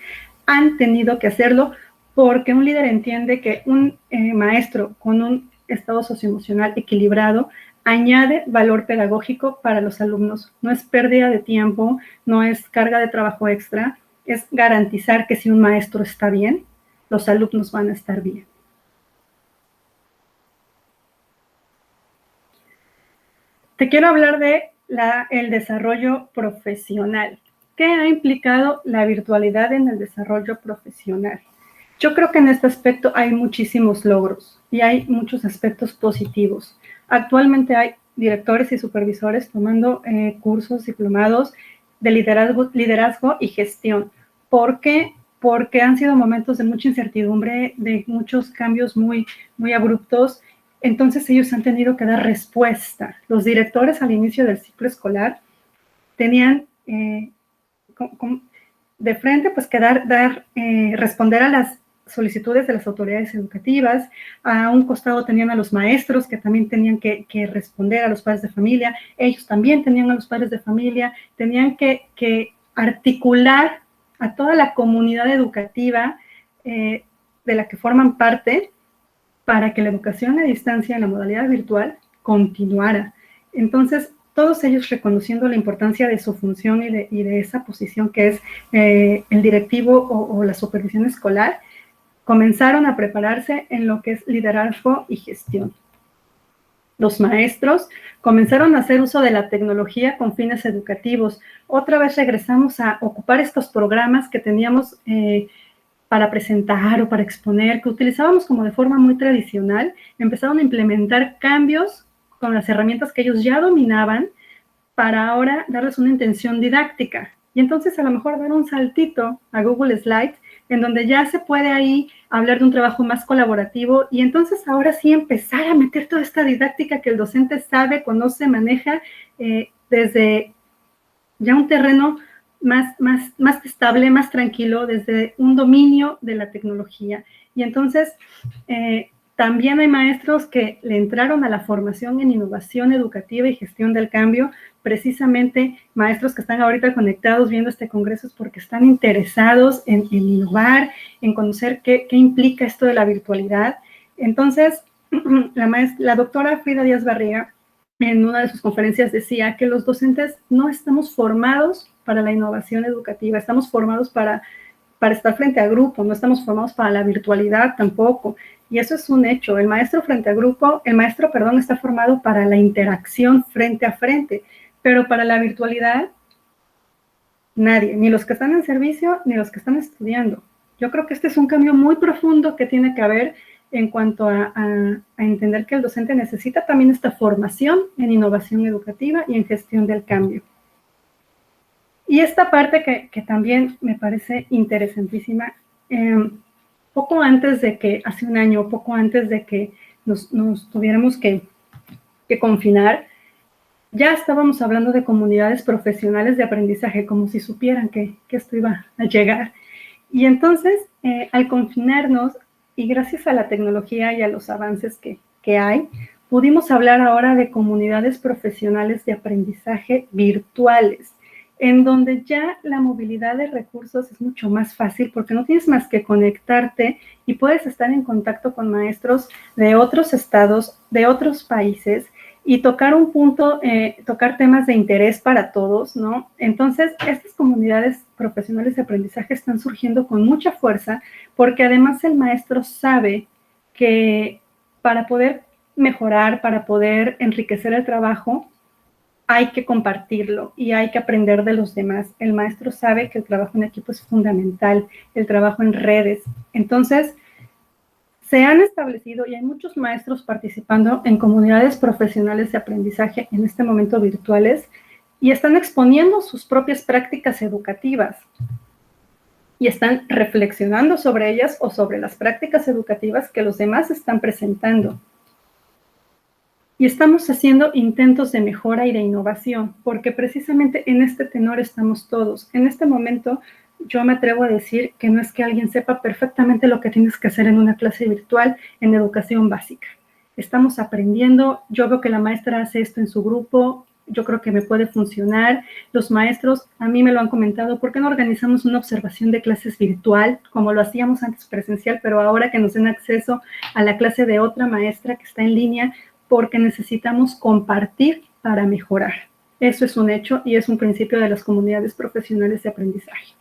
Han tenido que hacerlo porque un líder entiende que un maestro con un estado socioemocional equilibrado añade valor pedagógico para los alumnos. No es pérdida de tiempo, no es carga de trabajo extra, es garantizar que si un maestro está bien, los alumnos van a estar bien. Te quiero hablar de el desarrollo profesional. ¿Qué ha implicado la virtualidad en el desarrollo profesional? Yo creo que en este aspecto hay muchísimos logros y hay muchos aspectos positivos. Actualmente hay directores y supervisores tomando cursos, diplomados de liderazgo y gestión. ¿Por qué? Porque han sido momentos de mucha incertidumbre, de muchos cambios muy abruptos. Entonces ellos han tenido que dar respuesta. Los directores al inicio del ciclo escolar tenían de frente pues que responder a las solicitudes de las autoridades educativas. A un costado tenían a los maestros que también tenían que responder a los padres de familia. Ellos también tenían a los padres de familia. Tenían que articular a toda la comunidad educativa de la que forman parte para que la educación a distancia en la modalidad virtual continuara. Entonces, todos ellos reconociendo la importancia de su función y de esa posición que es el directivo o la supervisión escolar, comenzaron a prepararse en lo que es liderazgo y gestión. Los maestros comenzaron a hacer uso de la tecnología con fines educativos. Otra vez regresamos a ocupar estos programas que teníamos para presentar o para exponer, que utilizábamos como de forma muy tradicional. Empezaron a implementar cambios con las herramientas que ellos ya dominaban para ahora darles una intención didáctica. Y entonces a lo mejor dar un saltito a Google Slides, en donde ya se puede ahí hablar de un trabajo más colaborativo y entonces ahora sí empezar a meter toda esta didáctica que el docente sabe, conoce, maneja desde ya un terreno más estable, más tranquilo, desde un dominio de la tecnología. Y entonces También hay maestros que le entraron a la formación en innovación educativa y gestión del cambio, precisamente maestros que están ahorita conectados viendo este congreso es porque están interesados en innovar, en conocer qué implica esto de la virtualidad. Entonces, la doctora Frida Díaz Barriga, en una de sus conferencias decía que los docentes no estamos formados para la innovación educativa, estamos formados para estar frente a grupo, no estamos formados para la virtualidad tampoco. Y eso es un hecho. El maestro frente a grupo, está formado para la interacción frente a frente, pero para la virtualidad, nadie, ni los que están en servicio, ni los que están estudiando. Yo creo que este es un cambio muy profundo que tiene que haber en cuanto a entender que el docente necesita también esta formación en innovación educativa y en gestión del cambio. Y esta parte que también me parece interesantísima, poco antes de que, hace un año, poco antes de que nos tuviéramos que confinar, ya estábamos hablando de comunidades profesionales de aprendizaje, como si supieran que esto iba a llegar. Y entonces, al confinarnos, y gracias a la tecnología y a los avances que hay, pudimos hablar ahora de comunidades profesionales de aprendizaje virtuales, en donde ya la movilidad de recursos es mucho más fácil porque no tienes más que conectarte y puedes estar en contacto con maestros de otros estados, de otros países y tocar un punto, tocar temas de interés para todos, ¿no? Entonces, estas comunidades profesionales de aprendizaje están surgiendo con mucha fuerza porque además el maestro sabe que para poder mejorar, para poder enriquecer el trabajo, hay que compartirlo y hay que aprender de los demás. El maestro sabe que el trabajo en equipo es fundamental, el trabajo en redes. Entonces, se han establecido y hay muchos maestros participando en comunidades profesionales de aprendizaje en este momento virtuales y están exponiendo sus propias prácticas educativas y están reflexionando sobre ellas o sobre las prácticas educativas que los demás están presentando. Y estamos haciendo intentos de mejora y de innovación, porque precisamente en este tenor estamos todos. En este momento, yo me atrevo a decir que no es que alguien sepa perfectamente lo que tienes que hacer en una clase virtual en educación básica. Estamos aprendiendo, yo veo que la maestra hace esto en su grupo, yo creo que me puede funcionar. Los maestros a mí me lo han comentado, ¿por qué no organizamos una observación de clases virtual, como lo hacíamos antes presencial, pero ahora que nos den acceso a la clase de otra maestra que está en línea, porque necesitamos compartir para mejorar. Eso es un hecho y es un principio de las comunidades profesionales de aprendizaje.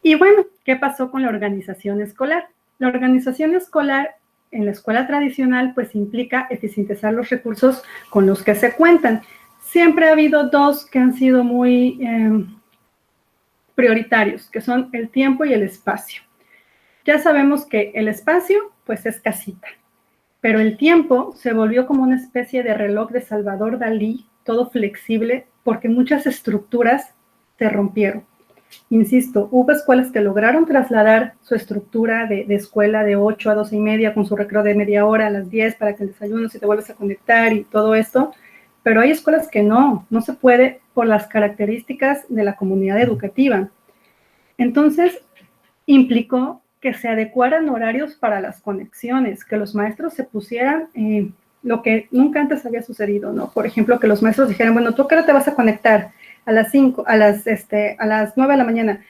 Y bueno, ¿qué pasó con la organización escolar? La organización escolar en la escuela tradicional pues implica eficientizar los recursos con los que se cuentan. Siempre ha habido dos que han sido muy prioritarios, que son el tiempo y el espacio. Ya sabemos que el espacio, pues es casita, pero el tiempo se volvió como una especie de reloj de Salvador Dalí, todo flexible, porque muchas estructuras se rompieron. Insisto, hubo escuelas que lograron trasladar su estructura de escuela de 8 a 12 y media, con su recreo de media hora a las 10 para que el desayuno, si te vuelves a conectar y todo esto, pero hay escuelas que no se puede por las características de la comunidad educativa. Entonces, implicó que se adecuaran horarios para las conexiones, que los maestros se pusieran lo que nunca antes había sucedido, ¿no? Por ejemplo, que los maestros dijeran, bueno, ¿tú a qué hora te vas a conectar? A las 5, a las 9 de la mañana,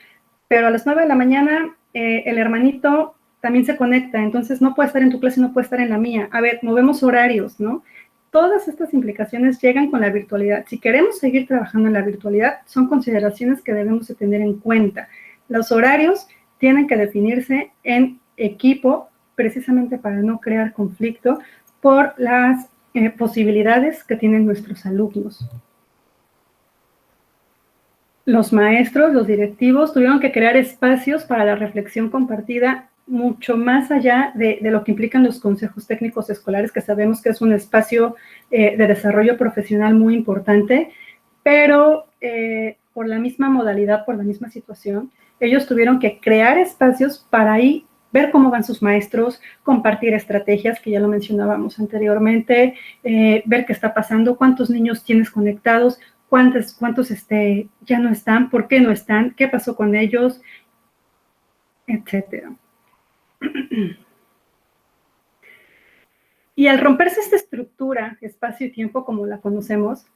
pero a las 9 de la mañana el hermanito también se conecta, entonces no puede estar en tu clase y no puede estar en la mía. A ver, movemos horarios, ¿no? Todas estas implicaciones llegan con la virtualidad. Si queremos seguir trabajando en la virtualidad, son consideraciones que debemos de tener en cuenta. Los horarios tienen que definirse en equipo, precisamente para no crear conflicto, por las posibilidades que tienen nuestros alumnos. Los maestros, los directivos, tuvieron que crear espacios para la reflexión compartida mucho más allá de lo que implican los consejos técnicos escolares, que sabemos que es un espacio de desarrollo profesional muy importante, pero por la misma modalidad, por la misma situación, ellos tuvieron que crear espacios para ahí ver cómo van sus maestros, compartir estrategias, que ya lo mencionábamos anteriormente, ver qué está pasando, cuántos niños tienes conectados, cuántos ya no están, por qué no están, qué pasó con ellos. etcétera. Y al romperse esta estructura, espacio y tiempo como la conocemos,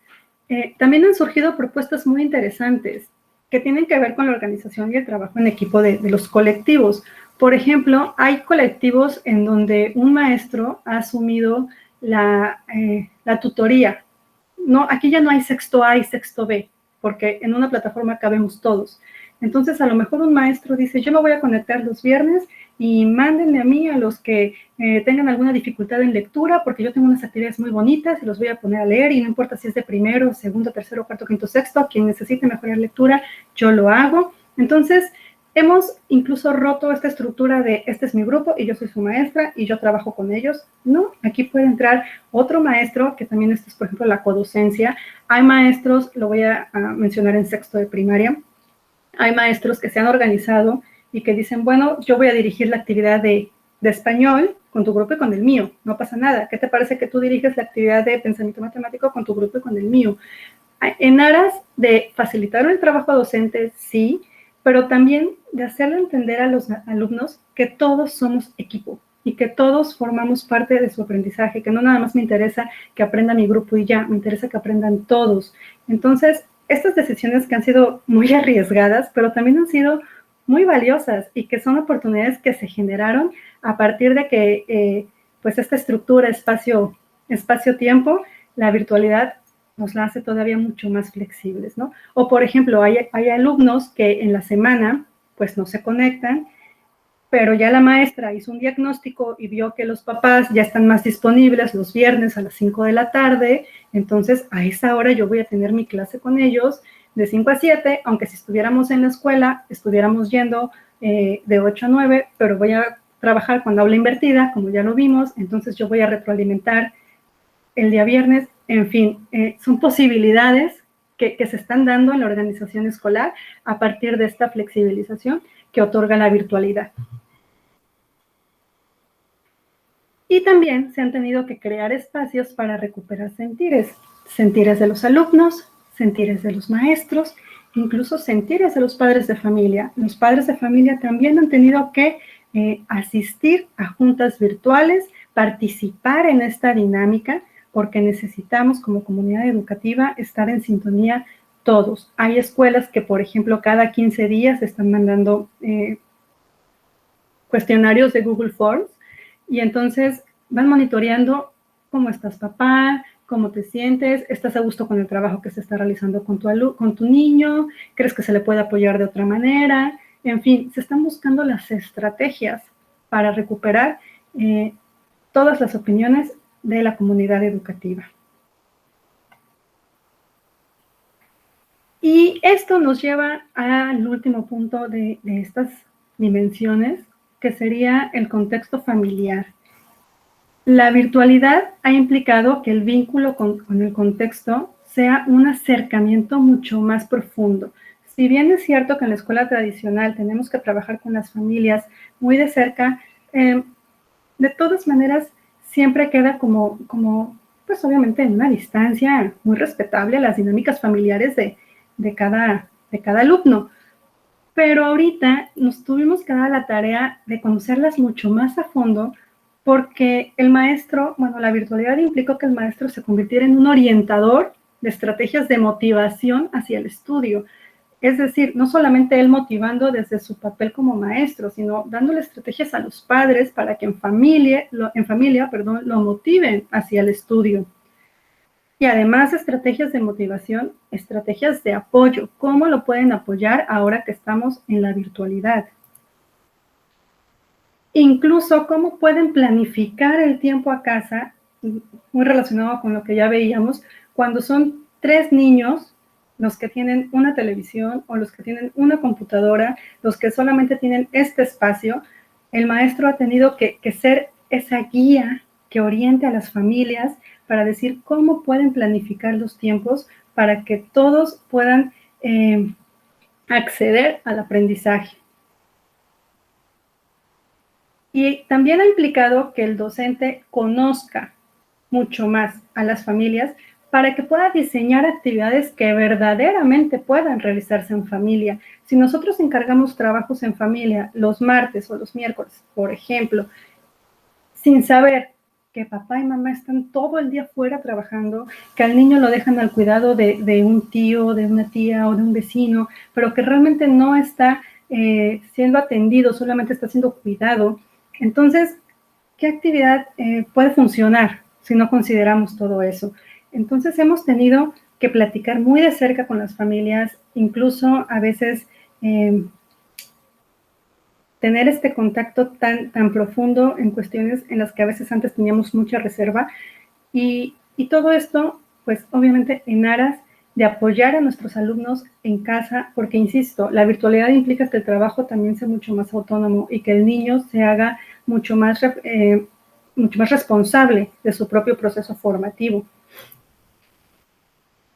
también han surgido propuestas muy interesantes que tienen que ver con la organización y el trabajo en equipo de los colectivos. Por ejemplo, hay colectivos en donde un maestro ha asumido la tutoría. No, aquí ya no hay sexto A y sexto B, porque en una plataforma cabemos todos. Entonces, a lo mejor un maestro dice, yo me voy a conectar los viernes y mándenme a mí a los que tengan alguna dificultad en lectura, porque yo tengo unas actividades muy bonitas y los voy a poner a leer, y no importa si es de primero, segundo, tercero, cuarto, quinto, sexto, quien necesite mejorar lectura, yo lo hago. Entonces, hemos incluso roto esta estructura de este es mi grupo y yo soy su maestra y yo trabajo con ellos. No, aquí puede entrar otro maestro, que también esto es, por ejemplo, la codocencia. Hay maestros, lo voy a mencionar en sexto de primaria, hay maestros que se han organizado y que dicen, bueno, yo voy a dirigir la actividad de español con tu grupo y con el mío, no pasa nada. ¿Qué te parece que tú diriges la actividad de pensamiento matemático con tu grupo y con el mío? En aras de facilitar el trabajo docente, sí, pero también de hacerle entender a los alumnos que todos somos equipo y que todos formamos parte de su aprendizaje, que no nada más me interesa que aprenda mi grupo y ya, me interesa que aprendan todos. Entonces, estas decisiones que han sido muy arriesgadas, pero también han sido muy valiosas y que son oportunidades que se generaron a partir de que, pues, esta estructura espacio-tiempo, la virtualidad nos la hace todavía mucho más flexibles, ¿no? O, por ejemplo, hay alumnos que en la semana, pues, no se conectan, pero ya la maestra hizo un diagnóstico y vio que los papás ya están más disponibles los viernes a las 5 de la tarde, entonces a esa hora yo voy a tener mi clase con ellos de 5 a 7, aunque si estuviéramos en la escuela, estuviéramos yendo de 8 a 9, pero voy a trabajar con aula invertida, como ya lo vimos, entonces yo voy a retroalimentar el día viernes. En fin, son posibilidades que se están dando en la organización escolar a partir de esta flexibilización que otorga la virtualidad. Y también se han tenido que crear espacios para recuperar sentires de los alumnos, sentires de los maestros, incluso sentires de los padres de familia. Los padres de familia también han tenido que asistir a juntas virtuales, participar en esta dinámica, porque necesitamos como comunidad educativa estar en sintonía todos. Hay escuelas que, por ejemplo, cada 15 días están mandando cuestionarios de Google Forms, y entonces van monitoreando cómo estás, papá, cómo te sientes, estás a gusto con el trabajo que se está realizando con tu niño, crees que se le puede apoyar de otra manera. En fin, se están buscando las estrategias para recuperar todas las opiniones de la comunidad educativa. Y esto nos lleva al último punto de estas dimensiones, que sería el contexto familiar. La virtualidad ha implicado que el vínculo con el contexto sea un acercamiento mucho más profundo. Si bien es cierto que en la escuela tradicional tenemos que trabajar con las familias muy de cerca, de todas maneras siempre queda como, pues obviamente en una distancia muy respetable las dinámicas familiares de cada alumno. Pero ahorita nos tuvimos que dar la tarea de conocerlas mucho más a fondo, porque el maestro, bueno, la virtualidad implicó que el maestro se convirtiera en un orientador de estrategias de motivación hacia el estudio. Es decir, no solamente él motivando desde su papel como maestro, sino dándole estrategias a los padres para que en familia lo motiven hacia el estudio. Y además estrategias de motivación, estrategias de apoyo. ¿Cómo lo pueden apoyar ahora que estamos en la virtualidad? Incluso cómo pueden planificar el tiempo a casa, muy relacionado con lo que ya veíamos, cuando son 3 niños los que tienen una televisión o los que tienen una computadora, los que solamente tienen este espacio. El maestro ha tenido que ser esa guía que oriente a las familias para decir cómo pueden planificar los tiempos para que todos puedan acceder al aprendizaje. Y también ha implicado que el docente conozca mucho más a las familias para que pueda diseñar actividades que verdaderamente puedan realizarse en familia. Si nosotros encargamos trabajos en familia los martes o los miércoles, por ejemplo, sin saber que papá y mamá están todo el día fuera trabajando, que al niño lo dejan al cuidado de un tío, de una tía o de un vecino, pero que realmente no está siendo atendido, solamente está siendo cuidado. Entonces, ¿qué actividad puede funcionar si no consideramos todo eso? Entonces, hemos tenido que platicar muy de cerca con las familias, incluso a veces tener este contacto tan profundo en cuestiones en las que a veces antes teníamos mucha reserva. Y todo esto, pues obviamente en aras de apoyar a nuestros alumnos en casa, porque insisto, la virtualidad implica que el trabajo también sea mucho más autónomo y que el niño se haga mucho más responsable de su propio proceso formativo.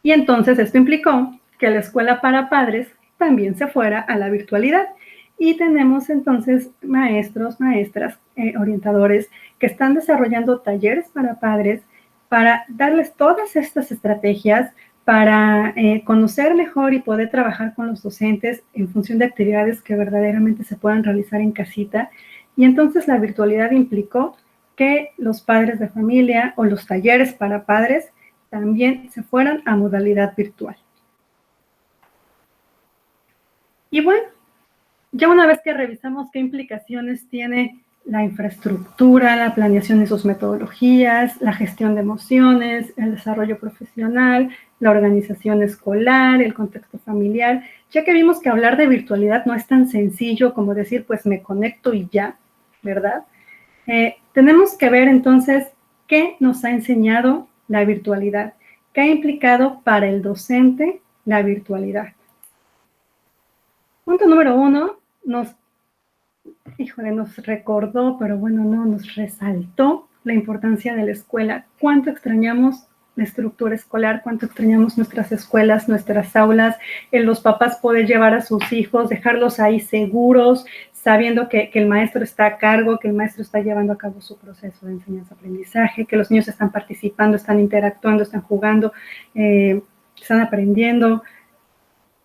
Y entonces esto implicó que la escuela para padres también se fuera a la virtualidad. Y tenemos entonces maestros, maestras, orientadores que están desarrollando talleres para padres para darles todas estas estrategias para conocer mejor y poder trabajar con los docentes en función de actividades que verdaderamente se puedan realizar en casita. Y entonces la virtualidad implicó que los padres de familia o los talleres para padres también se fueran a modalidad virtual. Y bueno, ya una vez que revisamos qué implicaciones tiene la infraestructura, la planeación de sus metodologías, la gestión de emociones, el desarrollo profesional, la organización escolar, el contexto familiar, ya que vimos que hablar de virtualidad no es tan sencillo como decir, pues me conecto y ya, ¿verdad? Tenemos que ver entonces qué nos ha enseñado la virtualidad, qué ha implicado para el docente la virtualidad. Punto número 1, nos recordó, pero bueno, no, nos resaltó la importancia de la escuela. Cuánto extrañamos la estructura escolar, cuánto extrañamos nuestras escuelas, nuestras aulas, los papás poder llevar a sus hijos, dejarlos ahí seguros, sabiendo que el maestro está a cargo, que el maestro está llevando a cabo su proceso de enseñanza-aprendizaje, que los niños están participando, están interactuando, están jugando, están aprendiendo.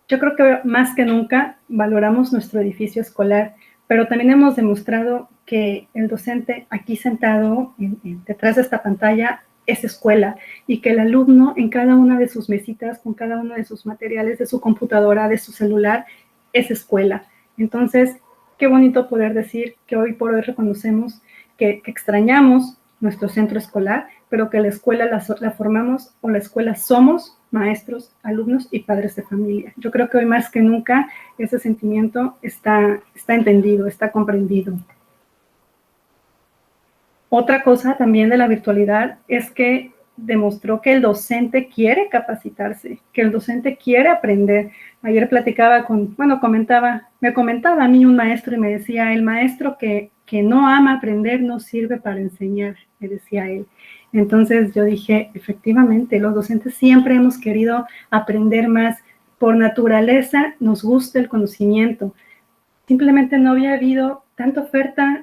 Yo creo que más que nunca valoramos nuestro edificio escolar, pero también hemos demostrado que el docente aquí sentado detrás de esta pantalla es escuela y que el alumno en cada una de sus mesitas, con cada uno de sus materiales, de su computadora, de su celular, es escuela. Entonces, qué bonito poder decir que hoy por hoy reconocemos que extrañamos nuestro centro escolar, pero que la escuela la formamos o la escuela somos maestros, alumnos y padres de familia. Yo creo que hoy más que nunca ese sentimiento está entendido, está comprendido. Otra cosa también de la virtualidad es que demostró que el docente quiere capacitarse, que el docente quiere aprender. Ayer platicaba me comentaba a mí un maestro y me decía, el maestro que no ama aprender no sirve para enseñar, me decía él. Entonces yo dije, efectivamente, los docentes siempre hemos querido aprender más. Por naturaleza nos gusta el conocimiento. Simplemente no había habido tanta oferta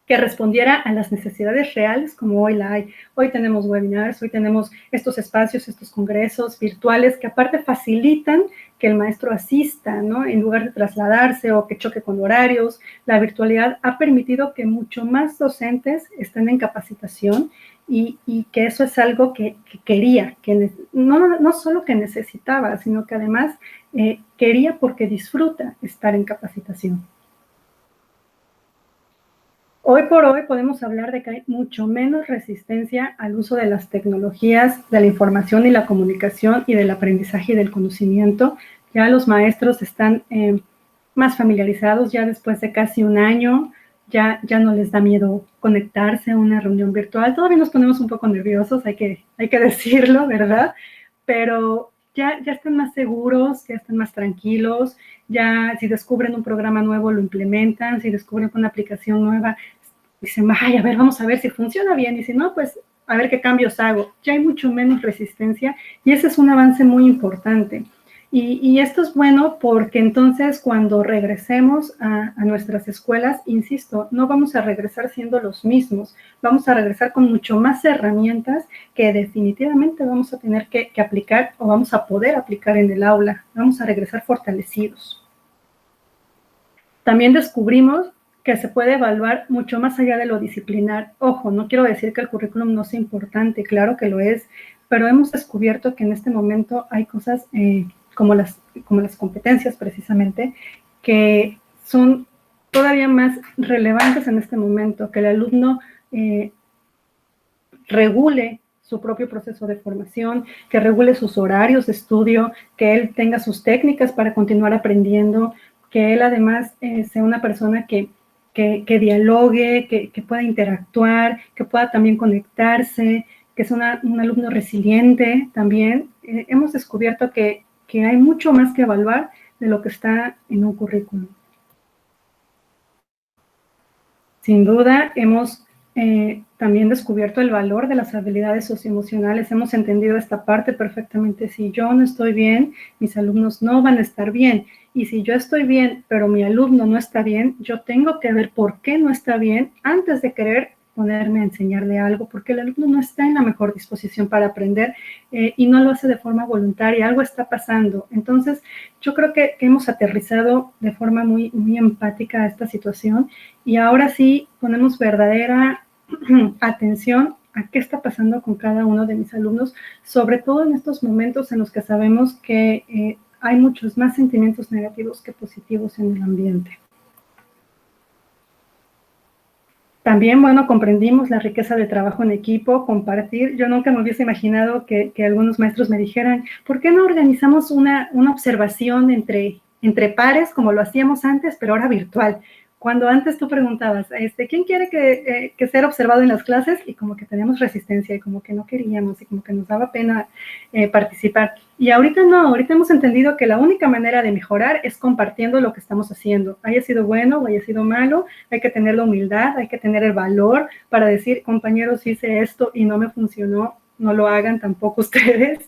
que respondiera a las necesidades reales como hoy la hay. Hoy tenemos webinars, hoy tenemos estos espacios, estos congresos virtuales que aparte facilitan que el maestro asista, ¿no? En lugar de trasladarse o que choque con horarios. La virtualidad ha permitido que mucho más docentes estén en capacitación y que eso es algo que quería, que no solo que necesitaba, sino que además quería porque disfruta estar en capacitación. Hoy por hoy podemos hablar de que hay mucho menos resistencia al uso de las tecnologías, de la información y la comunicación y del aprendizaje y del conocimiento. Ya los maestros están más familiarizados, ya después de casi un año, ya no les da miedo conectarse a una reunión virtual. Todavía nos ponemos un poco nerviosos, hay que decirlo, ¿verdad? Pero ya están más seguros, ya están más tranquilos, ya si descubren un programa nuevo lo implementan, si descubren una aplicación nueva, dicen, ay, a ver, vamos a ver si funciona bien, y si no, pues a ver qué cambios hago. Ya hay mucho menos resistencia y ese es un avance muy importante. Y esto es bueno porque entonces cuando regresemos a nuestras escuelas, insisto, no vamos a regresar siendo los mismos, vamos a regresar con mucho más herramientas que definitivamente vamos a tener que aplicar o vamos a poder aplicar en el aula, vamos a regresar fortalecidos. También descubrimos que se puede evaluar mucho más allá de lo disciplinar. Ojo, no quiero decir que el currículum no sea importante, claro que lo es, pero hemos descubierto que en este momento hay cosas como las competencias precisamente, que son todavía más relevantes en este momento, que el alumno regule su propio proceso de formación, que regule sus horarios de estudio, que él tenga sus técnicas para continuar aprendiendo, que él además sea una persona que dialogue, que pueda interactuar, que pueda también conectarse, que es un alumno resiliente también. Hemos descubierto que hay mucho más que evaluar de lo que está en un currículum. Sin duda, hemos también descubierto el valor de las habilidades socioemocionales. Hemos entendido esta parte perfectamente. Si yo no estoy bien, mis alumnos no van a estar bien. Y si yo estoy bien, pero mi alumno no está bien, yo tengo que ver por qué no está bien antes de querer ponerme a enseñarle algo, porque el alumno no está en la mejor disposición para aprender y no lo hace de forma voluntaria, algo está pasando. Entonces, yo creo que hemos aterrizado de forma muy, muy empática a esta situación y ahora sí ponemos verdadera atención a qué está pasando con cada uno de mis alumnos, sobre todo en estos momentos en los que sabemos que hay muchos más sentimientos negativos que positivos en el ambiente. También, bueno, comprendimos la riqueza de trabajo en equipo, compartir. Yo nunca me hubiese imaginado que algunos maestros me dijeran, ¿por qué no organizamos una observación entre pares como lo hacíamos antes, pero ahora virtual? Cuando antes tú preguntabas, ¿quién quiere que sea observado en las clases? Y como que teníamos resistencia y como que no queríamos y como que nos daba pena participar. Y ahorita no, ahorita hemos entendido que la única manera de mejorar es compartiendo lo que estamos haciendo. Haya sido bueno o haya sido malo, hay que tener la humildad, hay que tener el valor para decir, compañeros, hice esto y no me funcionó, no lo hagan tampoco ustedes,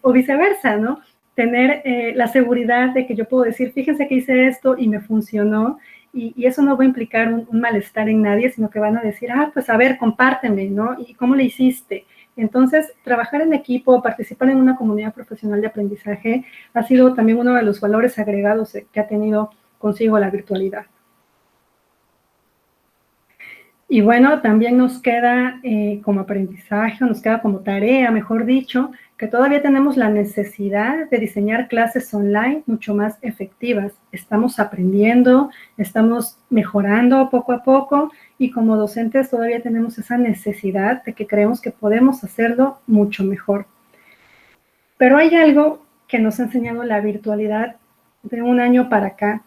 o viceversa, ¿no? Tener la seguridad de que yo puedo decir, fíjense que hice esto y me funcionó, y eso no va a implicar un malestar en nadie, sino que van a decir, pues a ver, compárteme, ¿no? ¿Y cómo le hiciste? Entonces, trabajar en equipo, participar en una comunidad profesional de aprendizaje ha sido también uno de los valores agregados que ha tenido consigo la virtualidad. Y bueno, también nos queda como aprendizaje, nos queda como tarea, mejor dicho, que todavía tenemos la necesidad de diseñar clases online mucho más efectivas. Estamos aprendiendo, estamos mejorando poco a poco y como docentes todavía tenemos esa necesidad de que creemos que podemos hacerlo mucho mejor. Pero hay algo que nos ha enseñado la virtualidad de un año para acá,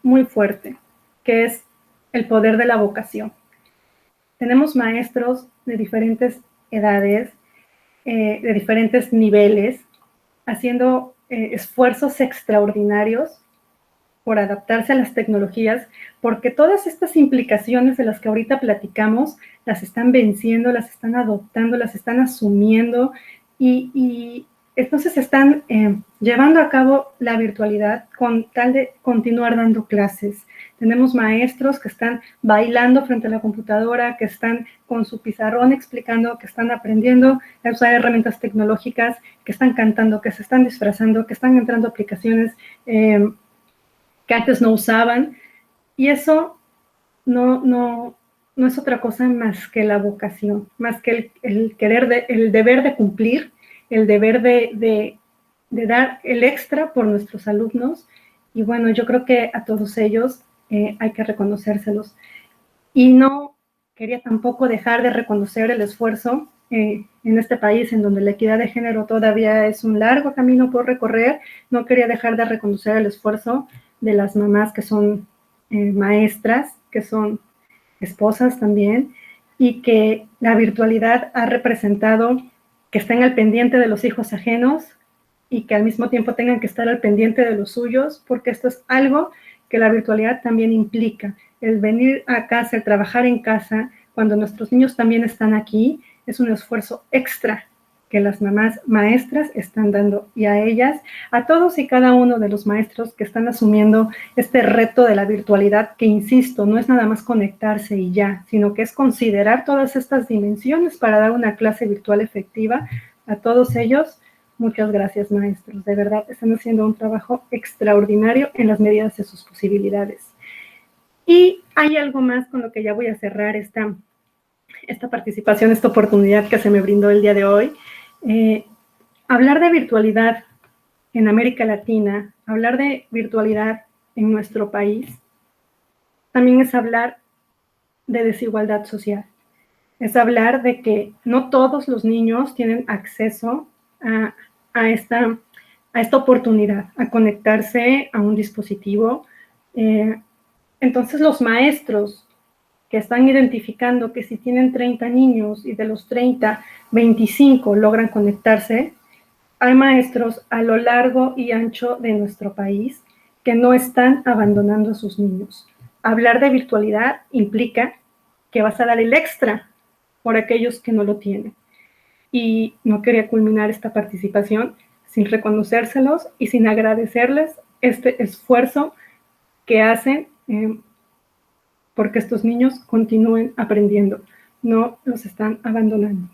muy fuerte, que es el poder de la vocación. Tenemos maestros de diferentes edades, de diferentes niveles, haciendo esfuerzos extraordinarios por adaptarse a las tecnologías, porque todas estas implicaciones de las que ahorita platicamos, las están venciendo, las están adoptando, las están asumiendo, y entonces están llevando a cabo la virtualidad con tal de continuar dando clases. Tenemos maestros que están bailando frente a la computadora, que están con su pizarrón explicando, que están aprendiendo a usar herramientas tecnológicas, que están cantando, que se están disfrazando, que están entrando a aplicaciones que antes no usaban. Y eso no es otra cosa más que la vocación, más que el querer, el deber de cumplir, el deber de dar el extra por nuestros alumnos. Y bueno, yo creo que a todos ellos hay que reconocérselos. Y no quería tampoco dejar de reconocer el esfuerzo en este país en donde la equidad de género todavía es un largo camino por recorrer. No quería dejar de reconocer el esfuerzo de las mamás que son maestras, que son esposas también, y que la virtualidad ha representado que estén al pendiente de los hijos ajenos y que al mismo tiempo tengan que estar al pendiente de los suyos, porque esto es algo que la virtualidad también implica. El venir a casa, el trabajar en casa, cuando nuestros niños también están aquí, es un esfuerzo extra que las mamás maestras están dando, y a ellas, a todos y cada uno de los maestros que están asumiendo este reto de la virtualidad, que insisto, no es nada más conectarse y ya, sino que es considerar todas estas dimensiones para dar una clase virtual efectiva. A todos ellos, muchas gracias, maestros. De verdad, están haciendo un trabajo extraordinario en las medidas de sus posibilidades. Y hay algo más con lo que ya voy a cerrar esta participación, esta oportunidad que se me brindó el día de hoy. Hablar de virtualidad en América Latina, hablar de virtualidad en nuestro país, también es hablar de desigualdad social. Es hablar de que no todos los niños tienen acceso a esta oportunidad, a conectarse a un dispositivo. Entonces los maestros que están identificando que si tienen 30 niños y de los 30, 25 logran conectarse, hay maestros a lo largo y ancho de nuestro país que no están abandonando a sus niños. Hablar de virtualidad implica que vas a dar el extra por aquellos que no lo tienen. Y no quería culminar esta participación sin reconocérselos y sin agradecerles este esfuerzo que hacen porque estos niños continúen aprendiendo, no los están abandonando.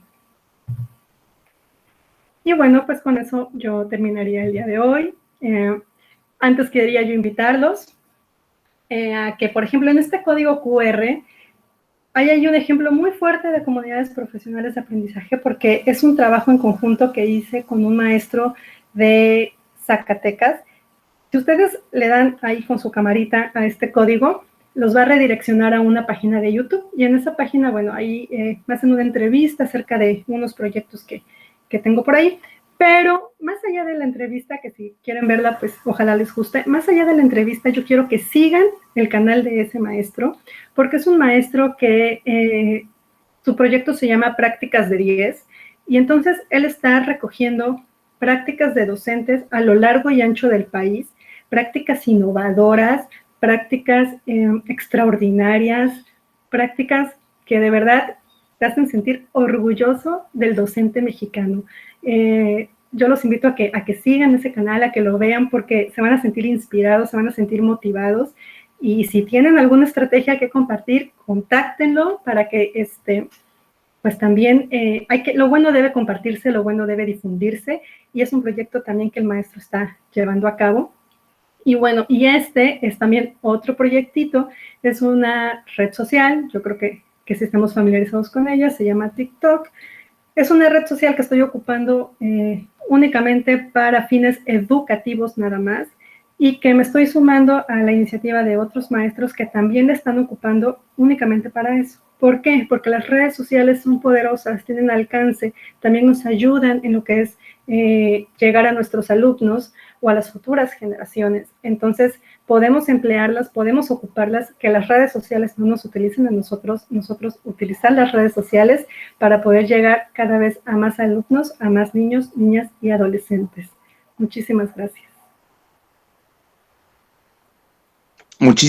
Y bueno, pues con eso yo terminaría el día de hoy. Antes quería yo invitarlos a que, por ejemplo, en este código QR, hay un ejemplo muy fuerte de comunidades profesionales de aprendizaje, porque es un trabajo en conjunto que hice con un maestro de Zacatecas. Si ustedes le dan ahí con su camarita a este código, los va a redireccionar a una página de YouTube, y en esa página, bueno, ahí me hacen una entrevista acerca de unos proyectos que tengo por ahí. Pero más allá de la entrevista, que si quieren verla, pues ojalá les guste, más allá de la entrevista, yo quiero que sigan el canal de ese maestro, porque es un maestro que su proyecto se llama Prácticas de 10, y entonces él está recogiendo prácticas de docentes a lo largo y ancho del país, prácticas innovadoras, prácticas extraordinarias, prácticas que de verdad te hacen sentir orgulloso del docente mexicano. Yo los invito a que sigan ese canal, a que lo vean, porque se van a sentir inspirados, se van a sentir motivados, y si tienen alguna estrategia que compartir, contáctenlo para que pues también lo bueno debe compartirse, lo bueno debe difundirse, y es un proyecto también que el maestro está llevando a cabo. Y bueno, y este es también otro proyectito, es una red social, yo creo que si estamos familiarizados con ella, se llama TikTok. Es una red social que estoy ocupando únicamente para fines educativos nada más, y que me estoy sumando a la iniciativa de otros maestros que también la están ocupando únicamente para eso. ¿Por qué? Porque las redes sociales son poderosas, tienen alcance, también nos ayudan en lo que es llegar a nuestros alumnos o a las futuras generaciones. Entonces, podemos emplearlas, podemos ocuparlas, que las redes sociales no nos utilicen a nosotros utilizar las redes sociales para poder llegar cada vez a más alumnos, a más niños, niñas y adolescentes. Muchísimas gracias. Muchísimas